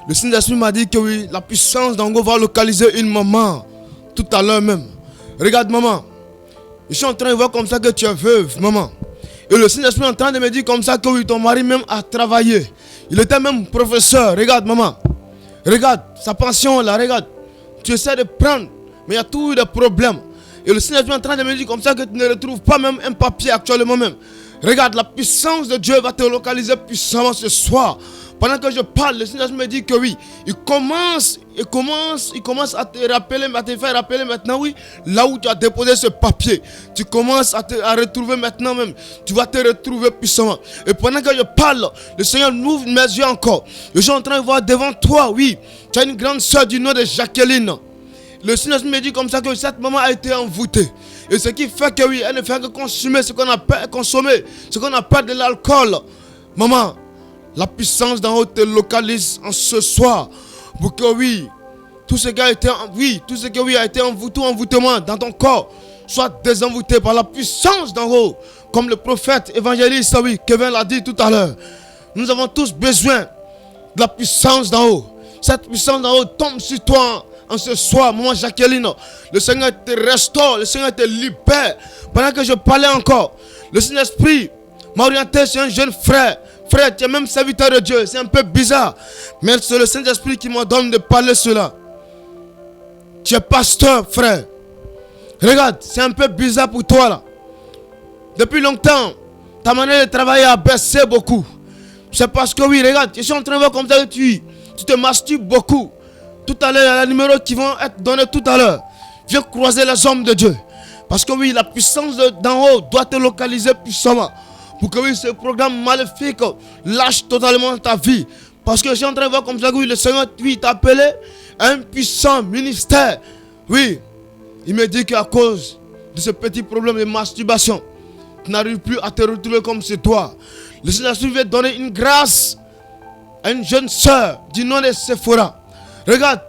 B: Le Saint-Esprit m'a dit que oui, la puissance d'Ango va localiser une maman tout à l'heure même. Regarde, maman. Je suis en train de voir comme ça que tu es veuve, maman. Et le Saint-Esprit est en train de me dire comme ça que oui, ton mari même a travaillé. Il était même professeur. Regarde, maman. Regarde, sa pension là, regarde. Tu essaies de prendre, mais il y a toujours des problèmes. Et le Seigneur est en train de me dire comme ça que tu ne retrouves pas même un papier actuellement même. Regarde, la puissance de Dieu va te localiser puissamment ce soir. Pendant que je parle, le Seigneur me dit que oui, il commence à te rappeler, à te faire rappeler maintenant, oui, là où tu as déposé ce papier. Tu commences à retrouver maintenant même. Tu vas te retrouver puissamment. Et pendant que je parle, le Seigneur m'ouvre mes yeux encore. Je suis en train de voir devant toi, oui, tu as une grande soeur du nom de Jacqueline. Le Seigneur me dit comme ça que cette maman a été envoûtée. Et ce qui fait que oui, elle ne fait que consommer ce qu'on appelle de l'alcool. Maman, la puissance d'en haut te localise en ce soir. Pour que oui, tout ce qui a été envoûtement dans ton corps soit désenvoûté par la puissance d'en haut. Comme le prophète évangéliste, oui, Kevin l'a dit tout à l'heure. Nous avons tous besoin de la puissance d'en haut. Cette puissance d'en haut tombe sur toi. En ce soir, maman Jacqueline, le Seigneur te restaure, le Seigneur te libère. Pendant que je parlais encore, le Saint-Esprit m'a orienté sur un jeune frère. Frère, tu es même serviteur de Dieu, c'est un peu bizarre. Mais c'est le Saint-Esprit qui me donne de parler cela. Tu es pasteur, frère. Regarde, c'est un peu bizarre pour toi là. Depuis longtemps, ta manière de travailler a baissé beaucoup. C'est parce que oui, regarde, je suis en train de voir comme ça que tu te masturbes beaucoup. Tout à l'heure, il y a les numéros qui vont être donnés tout à l'heure. Viens croiser les hommes de Dieu. Parce que oui, la puissance d'en haut doit te localiser puissamment. Pour que oui, ce programme maléfique lâche totalement ta vie. Parce que je suis en train de voir comme ça que oui, le Seigneur t'a appelé à un puissant ministère. Oui, il me dit qu'à cause de ce petit problème de masturbation, tu n'arrives plus à te retrouver comme c'est toi. Le Seigneur veut donner une grâce à une jeune sœur du nom de Sephora. Regarde,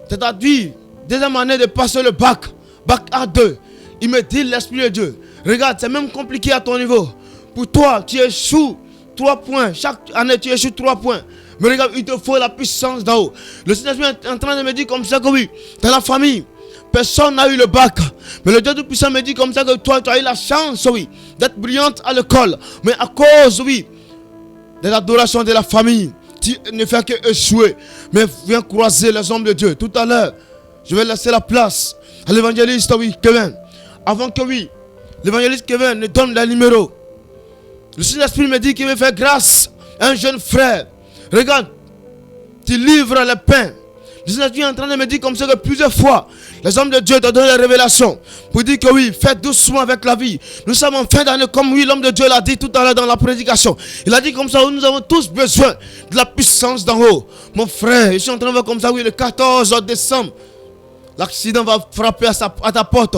B: c'est à dire, deuxième année de passer le bac A2. Il me dit l'Esprit de Dieu. Regarde, c'est même compliqué à ton niveau. Pour toi, tu échoues 3 points. Chaque année, tu échoues 3 points. Mais regarde, il te faut la puissance d'en haut. Le Saint-Esprit est en train de me dire comme ça que oui, dans la famille, personne n'a eu le bac. Mais le Dieu Tout-Puissant me dit comme ça que toi, tu as eu la chance, oui, d'être brillante à l'école. Mais à cause, oui, de l'adoration de la famille, tu ne fais que échouer. Mais viens croiser les hommes de Dieu. Tout à l'heure, je vais laisser la place à l'évangéliste, oui, Kevin. Avant que, oui, l'évangéliste Kevin ne donne les numéros. Le Saint-Esprit me dit qu'il me fait grâce à un jeune frère. Regarde, tu livres le pain. Le Saint-Esprit est en train de me dire comme ça que plusieurs fois, les hommes de Dieu te donnent des révélations pour dire que oui, fais doucement avec la vie. Nous sommes en fin d'année, comme oui, l'homme de Dieu l'a dit tout à l'heure dans la prédication. Il a dit comme ça, nous avons tous besoin de la puissance d'en haut. Mon frère, je suis en train de voir comme ça, oui, le 14 décembre, l'accident va frapper à ta porte.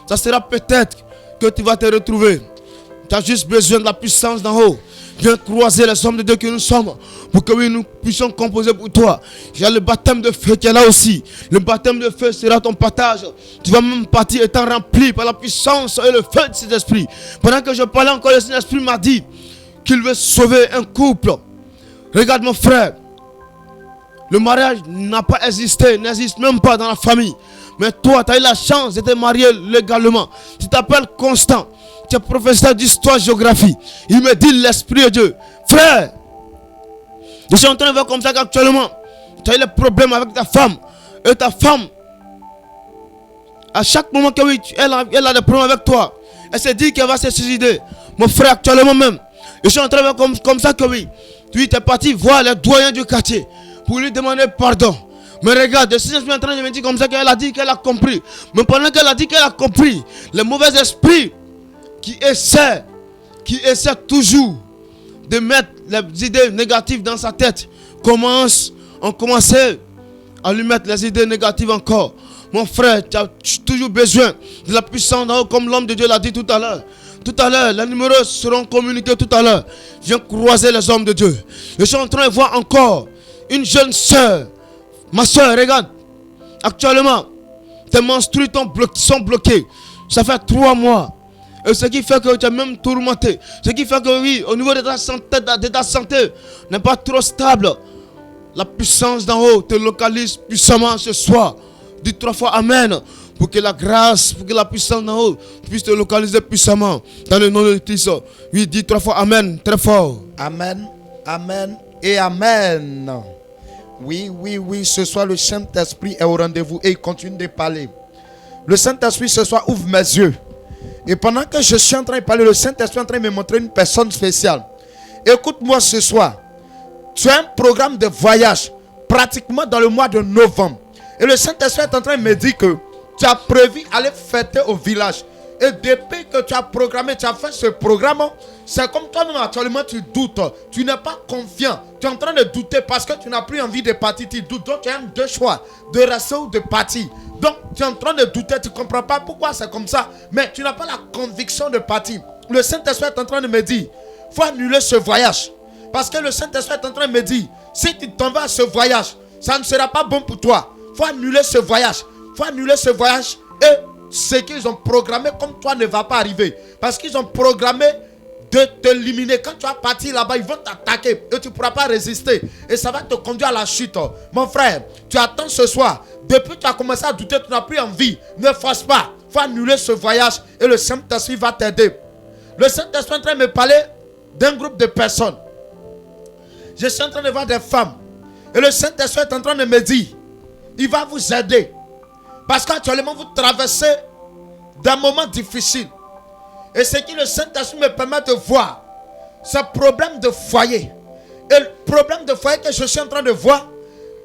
B: Ça sera peut-être que tu vas te retrouver. Tu as juste besoin de la puissance d'en haut. Viens croiser les hommes de Dieu que nous sommes pour que oui, nous puissions composer pour toi. Il y a le baptême de feu qui est là aussi. Le baptême de feu sera ton partage. Tu vas même partir étant rempli par la puissance et le feu de cet esprit. Pendant que je parlais encore, le Saint-Esprit m'a dit qu'il veut sauver un couple. Regarde mon frère, le mariage n'a pas existé, n'existe même pas dans la famille. Mais toi, tu as eu la chance de te marier légalement. Tu t'appelles Constant. Tu es professeur d'histoire-géographie. Il me dit l'Esprit de Dieu. Frère, je suis en train de voir comme ça qu'actuellement, tu as eu des problèmes avec ta femme. Et ta femme, à chaque moment que oui, elle a des problèmes avec toi, elle se dit qu'elle va se suicider. Mon frère, actuellement même, je suis en train de voir comme ça que oui, tu es parti voir les doyens du quartier pour lui demander pardon. Mais regarde, je suis en train de me dire comme ça qu'elle a dit qu'elle a compris. Mais pendant qu'elle a dit qu'elle a compris, les mauvais esprits qui essaient toujours de mettre les idées négatives dans sa tête ont commencé à lui mettre les idées négatives encore. Mon frère, tu as toujours besoin de la puissance d'en haut, comme l'homme de Dieu l'a dit tout à l'heure. Tout à l'heure, les numéros seront communiqués tout à l'heure. Viens croiser les hommes de Dieu. Je suis en train de voir encore une jeune soeur. Ma soeur, regarde. Actuellement, tes menstrues sont bloquées. Ça fait 3 mois. Et ce qui fait que tu es même tourmenté. Ce qui fait que oui, au niveau de ta santé n'est pas trop stable. La puissance d'en haut te localise puissamment ce soir. Dis 3 fois Amen. Pour que la grâce, pour que la puissance d'en haut puisse te localiser puissamment. Dans le nom de Christ. Oui, dis 3 fois Amen. Très fort.
A: Amen, Amen et Amen. Oui, ce soir le Saint-Esprit est au rendez-vous et il continue de parler. Le Saint-Esprit ce soir ouvre mes yeux. Et pendant que je suis en train de parler, le Saint-Esprit est en train de me montrer une personne spéciale. Écoute-moi ce soir. Tu as un programme de voyage pratiquement dans le mois de novembre. Et le Saint-Esprit est en train de me dire que tu as prévu aller fêter au village. Et depuis que tu as programmé, tu as fait ce programme, c'est comme toi-même actuellement tu doutes. Tu n'es pas confiant. Tu es en train de douter parce que tu n'as plus envie de partir. Tu doutes. Donc tu as 2 choix, de rester ou de partir. Donc tu es en train de douter. Tu ne comprends pas pourquoi c'est comme ça. Mais tu n'as pas la conviction de partir. Le Saint-Esprit est en train de me dire, il faut annuler ce voyage. Parce que le Saint-Esprit est en train de me dire, si tu t'en vas à ce voyage, ça ne sera pas bon pour toi. Il faut annuler ce voyage. Il faut annuler ce voyage et ce qu'ils ont programmé comme toi ne va pas arriver. Parce qu'ils ont programmé de t'éliminer. Quand tu vas partir là-bas, ils vont t'attaquer et tu ne pourras pas résister. Et ça va te conduire à la chute. Mon frère, tu attends ce soir. Depuis que tu as commencé à douter, tu n'as plus envie. Ne force pas. Il faut annuler ce voyage et le Saint-Esprit va t'aider. Le Saint-Esprit est en train de me parler d'un groupe de personnes. Je suis en train de voir des femmes. Et le Saint-Esprit est en train de me dire, il va vous aider. Parce qu'actuellement, vous traversez des moments difficiles. Et ce qui le Saint-Esprit me permet de voir, c'est le problème de foyer. Et le problème de foyer que je suis en train de voir,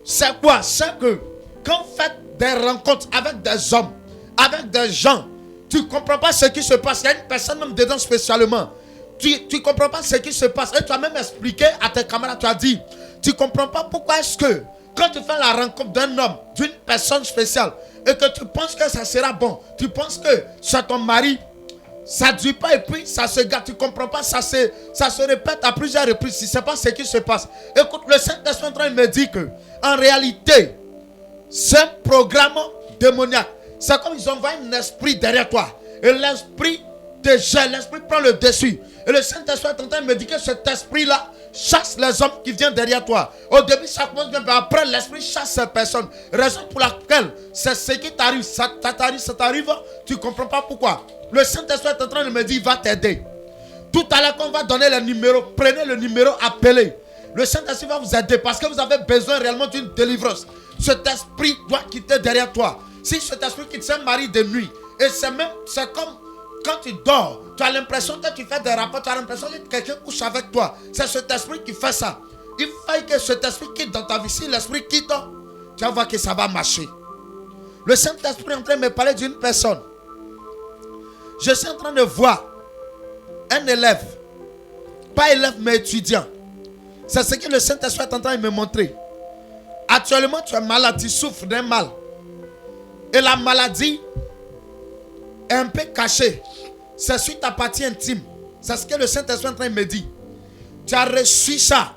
A: c'est quoi? C'est que quand vous faites des rencontres avec des hommes, avec des gens, tu ne comprends pas ce qui se passe. Il y a une personne même dedans spécialement. Tu ne comprends pas ce qui se passe. Et tu as même expliqué à tes camarades, tu as dit, tu ne comprends pas pourquoi est-ce que quand tu fais la rencontre d'un homme, d'une personne spéciale, et que tu penses que ça sera bon, tu penses que c'est ton mari, ça ne dure pas et puis ça se gâte, tu ne comprends pas, ça se répète à plusieurs reprises, si ce n'est pas ce qui se passe. Écoute, le Saint-Esprit est en train de me dire que, en réalité, c'est un programme démoniaque. C'est comme ils envoient un esprit derrière toi. Et l'esprit te gère, l'esprit prend le dessus. Et le Saint-Esprit est en train de me dire que cet esprit-là chasse les hommes qui viennent derrière toi. Au début, ça commence bien, mais après, l'esprit chasse ces personnes. Raison pour laquelle c'est ce qui t'arrive. Ça t'arrive, tu ne comprends pas pourquoi. Le Saint-Esprit est en train de me dire, il va t'aider. Tout à l'heure, quand on va donner le numéro, prenez le numéro, appelez. Le Saint-Esprit va vous aider parce que vous avez besoin réellement d'une délivrance. Cet esprit doit quitter derrière toi. Si cet esprit quitte, c'est un mari de nuit. Et c'est comme quand tu dors, tu as l'impression que tu fais des rapports, tu as l'impression que quelqu'un couche avec toi. C'est cet esprit qui fait ça. Il faut que cet esprit quitte dans ta vie. Si l'esprit quitte, tu vas voir que ça va marcher. Le Saint-Esprit est en train de me parler d'une personne. Je suis en train de voir un élève, pas élève mais étudiant. C'est ce que le Saint-Esprit est en train de me montrer. Actuellement, tu es malade, tu souffres d'un mal. Et la maladie est un peu cachée. C'est sur ta partie intime. C'est ce que le Saint-Esprit est en train de me dire. Tu as reçu ça.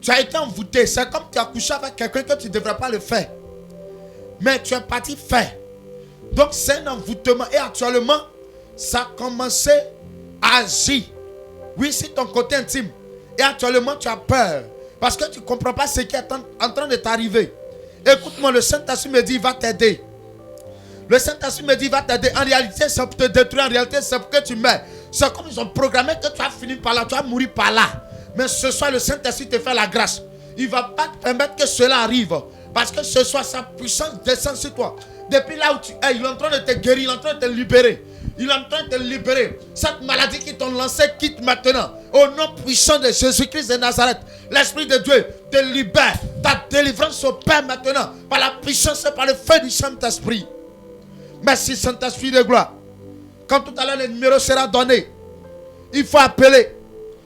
A: Tu as été envoûté. C'est comme tu as couché avec quelqu'un que tu ne devrais pas le faire. Mais tu es parti faire. Donc c'est un envoûtement. Et actuellement, ça a commencé à agir. Oui, c'est ton côté intime. Et actuellement, tu as peur. Parce que tu ne comprends pas ce qui est en train de t'arriver. Écoute-moi, le Saint-Esprit me dit, il va t'aider. Le Saint-Esprit me dit, il va t'aider. En réalité, c'est pour te détruire. En réalité, c'est pour que tu meurs. C'est comme ils ont programmé que tu vas finir par là, tu vas mourir par là. Mais ce soir, le Saint-Esprit te fait la grâce. Il ne va pas te permettre que cela arrive. Parce que ce soir, sa puissance descend sur toi. Depuis là où tu es, il est en train de te guérir, il est en train de te libérer. Il est en train de te libérer. Cette maladie qui t'ont lancé quitte maintenant. Au nom puissant de Jésus-Christ de Nazareth. L'Esprit de Dieu te libère. Ta délivrance opère maintenant. Par la puissance et par le feu du Saint-Esprit. Merci Saint-Esprit de gloire. Quand tout à l'heure le numéro sera donné, il faut appeler.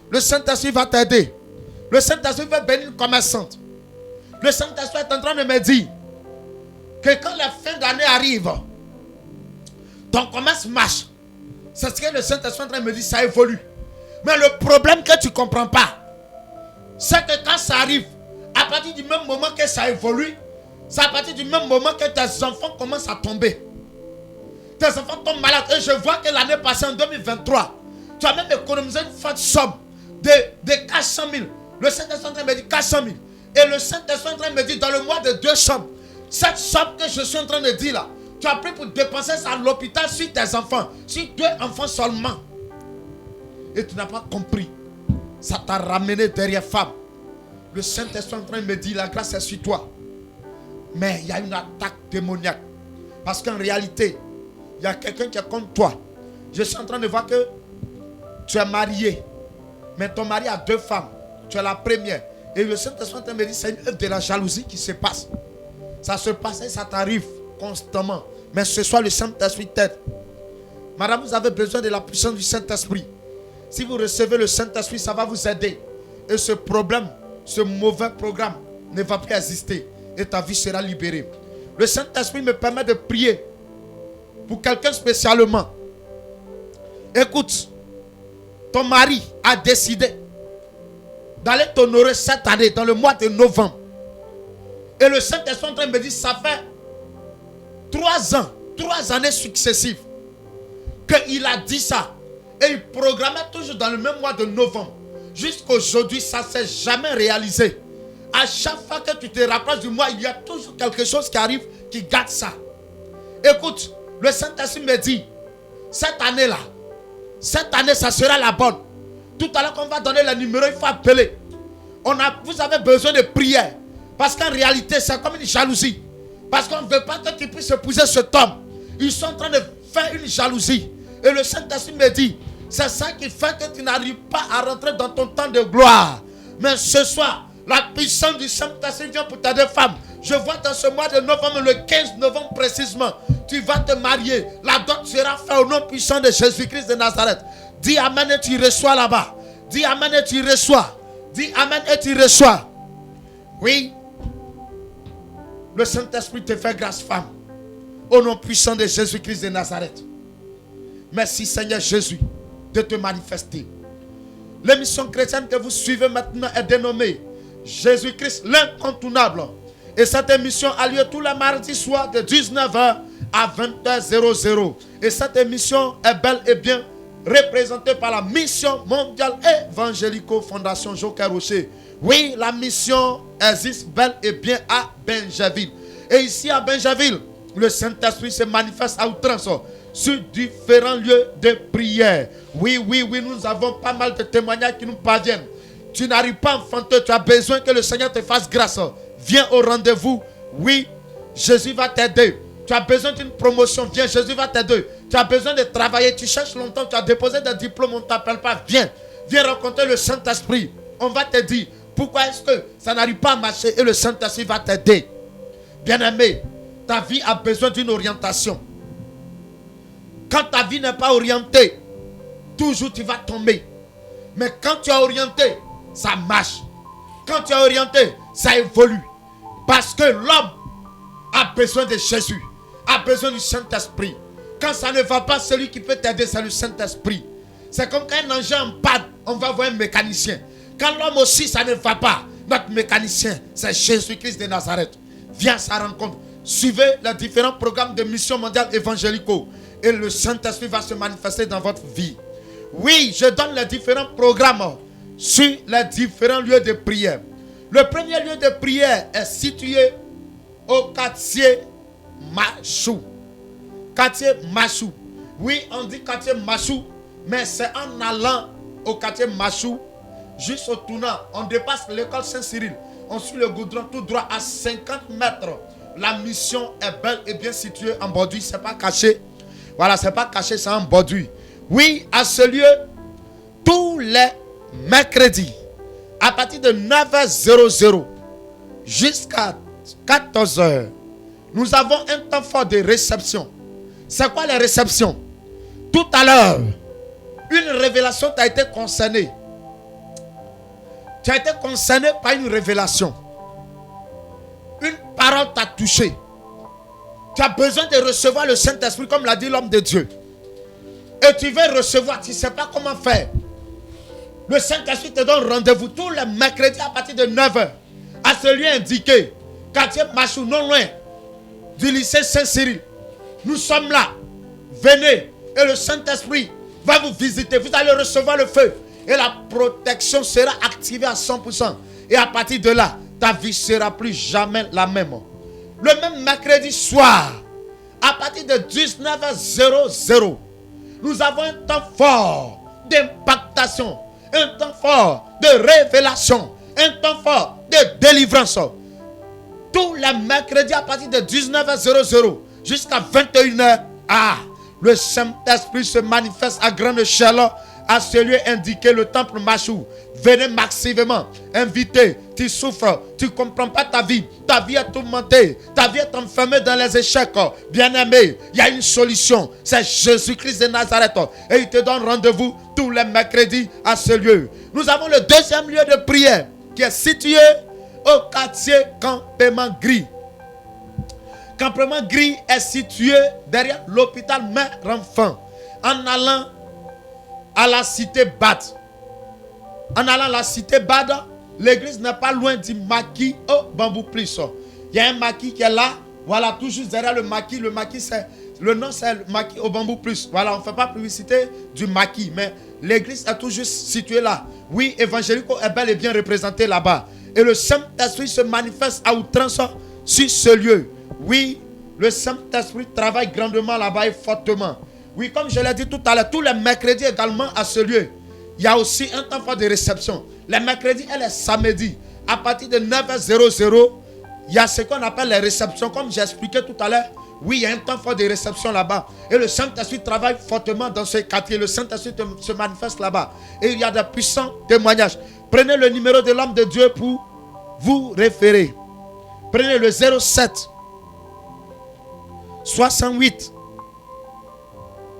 A: Le Saint-Esprit va t'aider. Le Saint-Esprit va bénir une commerçante. Le Saint-Esprit est en train de me dire que quand la fin d'année arrive, ton commerce marche. C'est ce que le Saint-Esprit est en train de me dire, ça évolue. Mais le problème que tu ne comprends pas, c'est que quand ça arrive, à partir du même moment que ça évolue, c'est à partir du même moment que tes enfants commencent à tomber. Tes enfants tombent malades. Et je vois que l'année passée, en 2023, tu as même économisé une forte somme de 400 000. Le Saint-Esprit est en train de me dire 400 000. Et le Saint-Esprit est en train de me dire dans le mois de 2 sommes. Cette somme que je suis en train de dire là, tu as pris pour dépenser ça à l'hôpital sur tes enfants. Sur 2 enfants seulement. Et tu n'as pas compris. Ça t'a ramené derrière femme. Le Saint-Esprit est en train de me dire la grâce est sur toi. Mais il y a une attaque démoniaque. Parce qu'en réalité, il y a quelqu'un qui est contre toi. Je suis en train de voir que tu es marié. Mais ton mari a 2 femmes. Tu es la première. Et le Saint-Esprit est en train de me dire c'est une œuvre de la jalousie qui se passe. Ça se passe et ça t'arrive constamment. Mais ce soir, le Saint-Esprit t'aide. Madame, vous avez besoin de la puissance du Saint-Esprit. Si vous recevez le Saint-Esprit, ça va vous aider. Et ce problème, ce mauvais programme ne va plus exister. Et ta vie sera libérée. Le Saint-Esprit me permet de prier pour quelqu'un spécialement. Écoute, ton mari a décidé d'aller t'honorer cette année, dans le mois de novembre. Et le Saint-Esprit est en train de me dire, ça fait 3 ans, 3 années successives qu'il a dit ça. Et il programmait toujours dans le même mois de novembre. Jusqu'aujourd'hui, ça ne s'est jamais réalisé. À chaque fois que tu te rapproches du mois, il y a toujours quelque chose qui arrive qui gâte ça. Écoute, le Saint-Esprit me dit, cette année, ça sera la bonne. Tout à l'heure, quand on va donner le numéro, il faut appeler. Vous avez besoin de prière. Parce qu'en réalité, c'est comme une jalousie. Parce qu'on ne veut pas que tu puisses épouser cet homme. Ils sont en train de faire une jalousie. Et le Saint-Esprit me dit, c'est ça qui fait que tu n'arrives pas à rentrer dans ton temps de gloire. Mais ce soir, la puissance du Saint-Esprit vient pour t'aider, femme. Je vois dans ce mois de novembre, le 15 novembre précisément, tu vas te marier. La dot sera faite au nom puissant de Jésus-Christ de Nazareth. Dis Amen et tu reçois là-bas. Dis Amen et tu reçois. Dis Amen et tu reçois. Oui. Le Saint-Esprit te fait grâce, femme. Au nom puissant de Jésus-Christ de Nazareth. Merci Seigneur Jésus de te manifester. L'émission chrétienne que vous suivez maintenant est dénommée Jésus-Christ l'incontournable. Et cette émission a lieu tous les mardis soirs de 19h à 20h00. Et cette émission est bel et bien représentée par la mission mondiale évangélico Fondation Joker Rocher. Oui, la mission existe bel et bien à Benjaville. Et ici à Benjaville, le Saint-Esprit se manifeste à outrance sur différents lieux de prière. Oui, nous avons pas mal de témoignages qui nous parviennent. Tu n'arrives pas enfanteux, tu as besoin que le Seigneur te fasse grâce. Viens au rendez-vous. Oui, Jésus va t'aider. Tu as besoin d'une promotion, viens, Jésus va t'aider. Tu as besoin de travailler, tu cherches longtemps, tu as déposé des diplômes, on ne t'appelle pas. Viens rencontrer le Saint-Esprit. On va te dire pourquoi est-ce que ça n'arrive pas à marcher et le Saint-Esprit va t'aider. Bien-aimé, ta vie a besoin d'une orientation. Quand ta vie n'est pas orientée, toujours tu vas tomber. Mais quand tu es orienté, ça marche. Quand tu es orienté, ça évolue. Parce que l'homme a besoin de Jésus, a besoin du Saint-Esprit. Quand ça ne va pas, celui qui peut t'aider, c'est le Saint-Esprit. C'est comme quand un engin en panne, on va voir un mécanicien. Quand l'homme aussi, ça ne va pas, notre mécanicien, c'est Jésus-Christ de Nazareth. Viens à sa rencontre. Suivez les différents programmes de mission mondiale évangélico et le Saint-Esprit va se manifester dans votre vie. Oui, je donne les différents programmes sur les différents lieux de prière. Le premier lieu de prière est situé au quartier Machou. Quartier Machou. Oui, on dit quartier Machou, mais c'est en allant au quartier Machou, juste au tournant, on dépasse l'école Saint-Cyril. On suit le goudron tout droit à 50 mètres. La mission est bel et bien située en bordure, c'est pas caché. Voilà, c'est pas caché, c'est en bordure. Oui, à ce lieu, tous les mercredis, à partir de 9h00 jusqu'à 14h, nous avons un temps fort de réception. C'est quoi les réceptions? Tout à l'heure, une révélation t'a été concernée. Tu as été concerné par une révélation. Une parole t'a touché. Tu as besoin de recevoir le Saint-Esprit comme l'a dit l'homme de Dieu. Et tu veux recevoir, tu ne sais pas comment faire. Le Saint-Esprit te donne rendez-vous tous les mercredis à partir de 9h. À ce lieu indiqué, quartier Machou, non loin du lycée Saint-Cyril. Nous sommes là. Venez et le Saint-Esprit va vous visiter. Vous allez recevoir le feu. Et la protection sera activée à 100%. Et à partir de là, ta vie sera plus jamais la même. Le même mercredi soir, à partir de 19h00, nous avons un temps fort d'impactation, un temps fort de révélation, un temps fort de délivrance. Tous les mercredis à partir de 19h00 jusqu'à 21h, le Saint-Esprit se manifeste à grande échelle. À ce lieu indiqué, le temple Machou. Venez massivement, invité. Tu souffres, tu ne comprends pas ta vie est tourmentée, ta vie est enfermée dans les échecs. Bien-aimé, il y a une solution, c'est Jésus-Christ de Nazareth. Et il te donne rendez-vous tous les mercredis à ce lieu. Nous avons le deuxième lieu de prière qui est situé au quartier Campement Gris. Campement Gris est situé derrière l'hôpital Mère-Enfant. En allant à la cité Bad. En allant à la cité Bad, l'église n'est pas loin du maquis au Bambou Plus. Il y a un maquis qui est là. Voilà, tout juste derrière le maquis. Le maquis, le nom, c'est le maquis au Bambou Plus. Voilà, on ne fait pas publicité du maquis, mais l'église est tout juste située là. Oui, évangélico est bel et bien représenté là-bas. Et le Saint-Esprit se manifeste à outrance sur ce lieu. Oui, le Saint-Esprit travaille grandement là-bas et fortement. Oui, comme je l'ai dit tout à l'heure, tous les mercredis également à ce lieu, il y a aussi un temps fort de réception. Les mercredis et les samedis, à partir de 9h00, il y a ce qu'on appelle les réceptions. Comme j'ai expliqué tout à l'heure, oui, il y a un temps fort de réception là-bas. Et le Saint-Esprit travaille fortement dans ce quartier. Le Saint-Esprit se manifeste là-bas. Et il y a de puissants témoignages. Prenez le numéro de l'homme de Dieu pour vous référer. Prenez le 07 68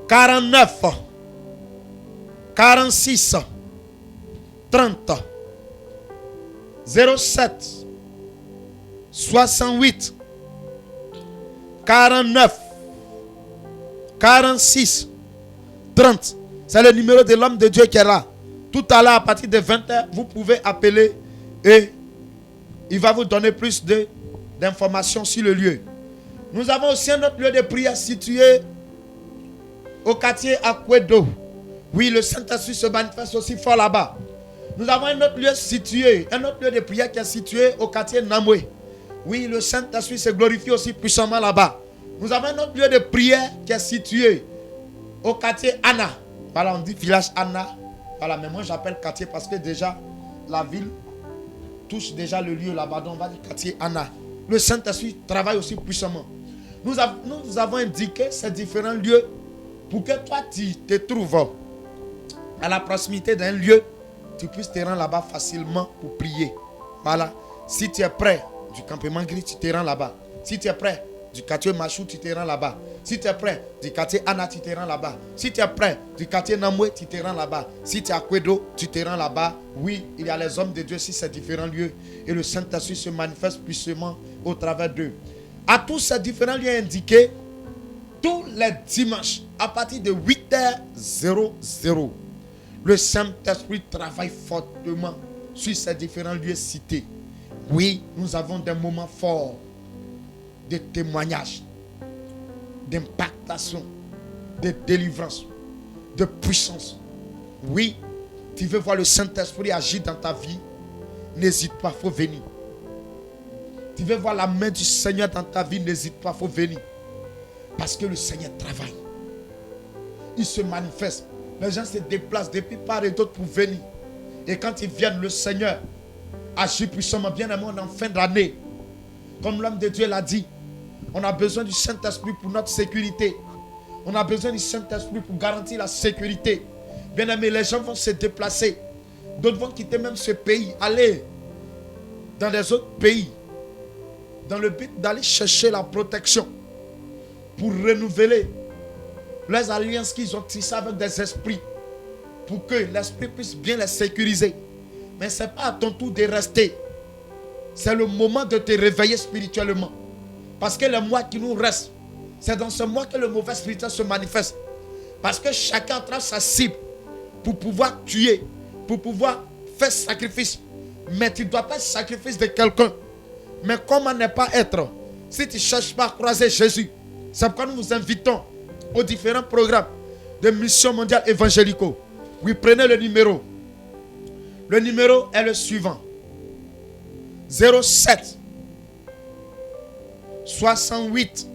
A: 49 46 30 07 68 49 46 30. C'est le numéro de l'homme de Dieu qui est là. Tout à l'heure, à partir de 20h, vous pouvez appeler et il va vous donner plus de d'informations sur le lieu. Nous avons aussi un autre lieu de prière situé au quartier Akwedo. Oui, le Saint-Esprit se manifeste aussi fort là-bas. Nous avons un autre lieu situé, un autre lieu de prière qui est situé au quartier Namwe. Oui, le Saint-Esprit se glorifie aussi puissamment là-bas. Nous avons un autre lieu de prière qui est situé au quartier Anna. Voilà, on dit village Anna. Voilà, mais moi j'appelle quartier parce que déjà la ville touche déjà le lieu là-bas. Donc on va dire quartier Anna. Le Saint-Esprit travaille aussi puissamment. Nous avons indiqué ces différents lieux pour que toi tu te trouves à la proximité d'un lieu, tu puisses te rendre là-bas facilement pour prier. Voilà. Si tu es près du campement gris, tu te rends là-bas. Si tu es près du quartier Machou, tu te rends là-bas. Si tu es près du quartier Anna, tu te rends là-bas. Si tu es près du quartier Namwe, tu te rends là-bas. Si tu es à Kwedo, tu te rends là-bas. Oui, il y a les hommes de Dieu sur ces différents lieux. Et le Saint-Esprit se manifeste puissamment au travers d'eux. À tous ces différents lieux indiqués, tous les dimanches, à partir de 8h00, le Saint-Esprit travaille fortement sur ces différents lieux cités. Oui, nous avons des moments forts de témoignage, d'impactation, de délivrance, de puissance. Oui, tu veux voir le Saint-Esprit agir dans ta vie, n'hésite pas, il faut venir. Tu veux voir la main du Seigneur dans ta vie, n'hésite pas, il faut venir. Parce que le Seigneur travaille. Il se manifeste. Les gens se déplacent depuis part et d'autre pour venir. Et quand ils viennent, le Seigneur agit puissamment. Bien aimé, on est en fin d'année. Comme l'homme de Dieu l'a dit, on a besoin du Saint-Esprit pour notre sécurité. On a besoin du Saint-Esprit pour garantir la sécurité. Bien aimé, les gens vont se déplacer. D'autres vont quitter même ce pays, aller dans les autres pays, dans le but d'aller chercher la protection pour renouveler les alliances qu'ils ont tissées avec des esprits, pour que l'esprit puisse bien les sécuriser. Mais ce n'est pas à ton tour de rester. C'est le moment de te réveiller spirituellement. Parce que le mois qui nous reste, c'est dans ce mois que le mauvais spirituel se manifeste. Parce que chacun trace sa cible pour pouvoir tuer, pour pouvoir faire sacrifice. Mais tu ne dois pas être sacrifice de quelqu'un. Mais comment ne pas être si tu ne cherches pas à croiser Jésus? C'est pourquoi nous vous invitons aux différents programmes de mission mondiale évangélicaux. Oui, prenez le numéro. Le numéro est le suivant. 07 68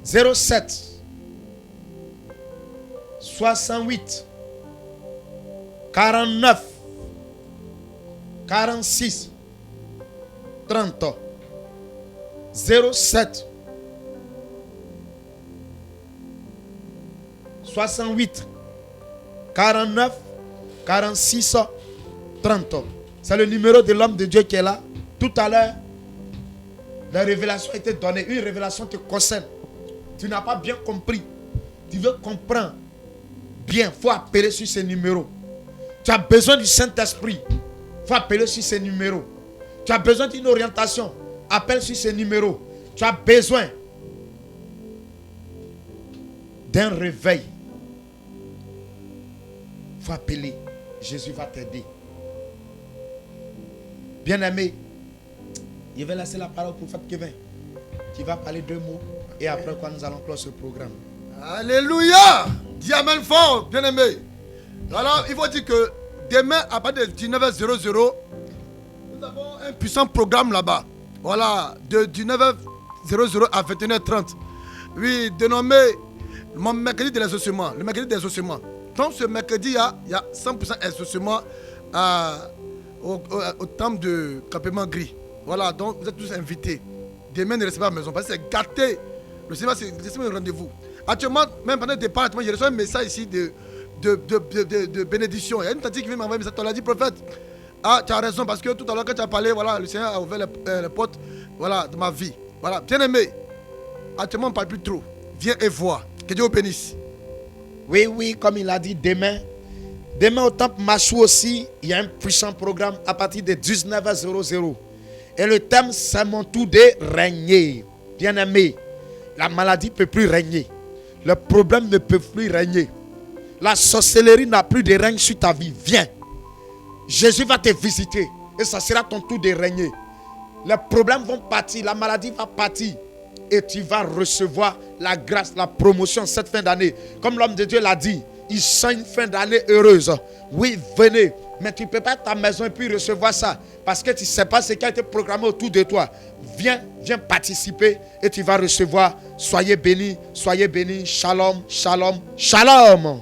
A: 07 68 49 46 30 07 68 49 46 30. C'est le numéro de l'homme de Dieu qui est là. Tout à l'heure, la révélation a été donnée. Une révélation te concerne. Tu n'as pas bien compris. Tu veux comprendre bien. Il faut appeler sur ce numéro. Tu as besoin du Saint-Esprit. Il faut appeler sur ce numéro. Tu as besoin d'une orientation. Appelle sur ce numéro. Tu as besoin d'un réveil. Il faut appeler. Jésus va t'aider. Bien-aimé, je vais laisser la parole au prophète Kevin, qui va parler 2 mots. Et après quoi nous allons clore ce programme.
C: Alléluia! Dis amen fort, bien-aimé. Alors, il faut dire que demain, à partir de 19h00, nous avons un puissant programme là-bas. Voilà, de 19h00 à 21h30. Oui, dénommé mon mercredi de l'exaucement. Le mercredi des ossements. Donc, ce mercredi, il y a 100% exaucement au temple de campement gris. Voilà, donc vous êtes tous invités. Demain, ne restez pas à la maison parce que c'est gâté. Le Seigneur, c'est un rendez-vous. Actuellement, même pendant le départ, j'ai reçu un message ici de bénédiction. Il y a une tante qui vient m'envoyer un message. Tu l'as dit, prophète. Ah, tu as raison, parce que tout à l'heure, quand tu as parlé, voilà, le Seigneur a ouvert les portes, voilà, de ma vie. Voilà, bien aimé. Actuellement, on ne parle plus trop. Viens et vois. Que Dieu vous bénisse.
A: Oui, comme il a dit, demain au temple Machou aussi, il y a un puissant programme à partir de 19h00. Et le thème, c'est mon tour de régner. Bien aimé, la maladie ne peut plus régner. Le problème ne peut plus régner. La sorcellerie n'a plus de règne sur ta vie. Viens. Jésus va te visiter. et ça sera ton tour de régner. Les problèmes vont partir, la maladie va partir et tu vas recevoir la grâce, la promotion cette fin d'année. Comme l'homme de Dieu l'a dit, il sent une fin d'année heureuse. Oui, venez, mais tu ne peux pas ta maison et puis recevoir ça parce que tu ne sais pas ce qui a été programmé autour de toi. Viens participer et tu vas recevoir. Soyez bénis, shalom, shalom, shalom.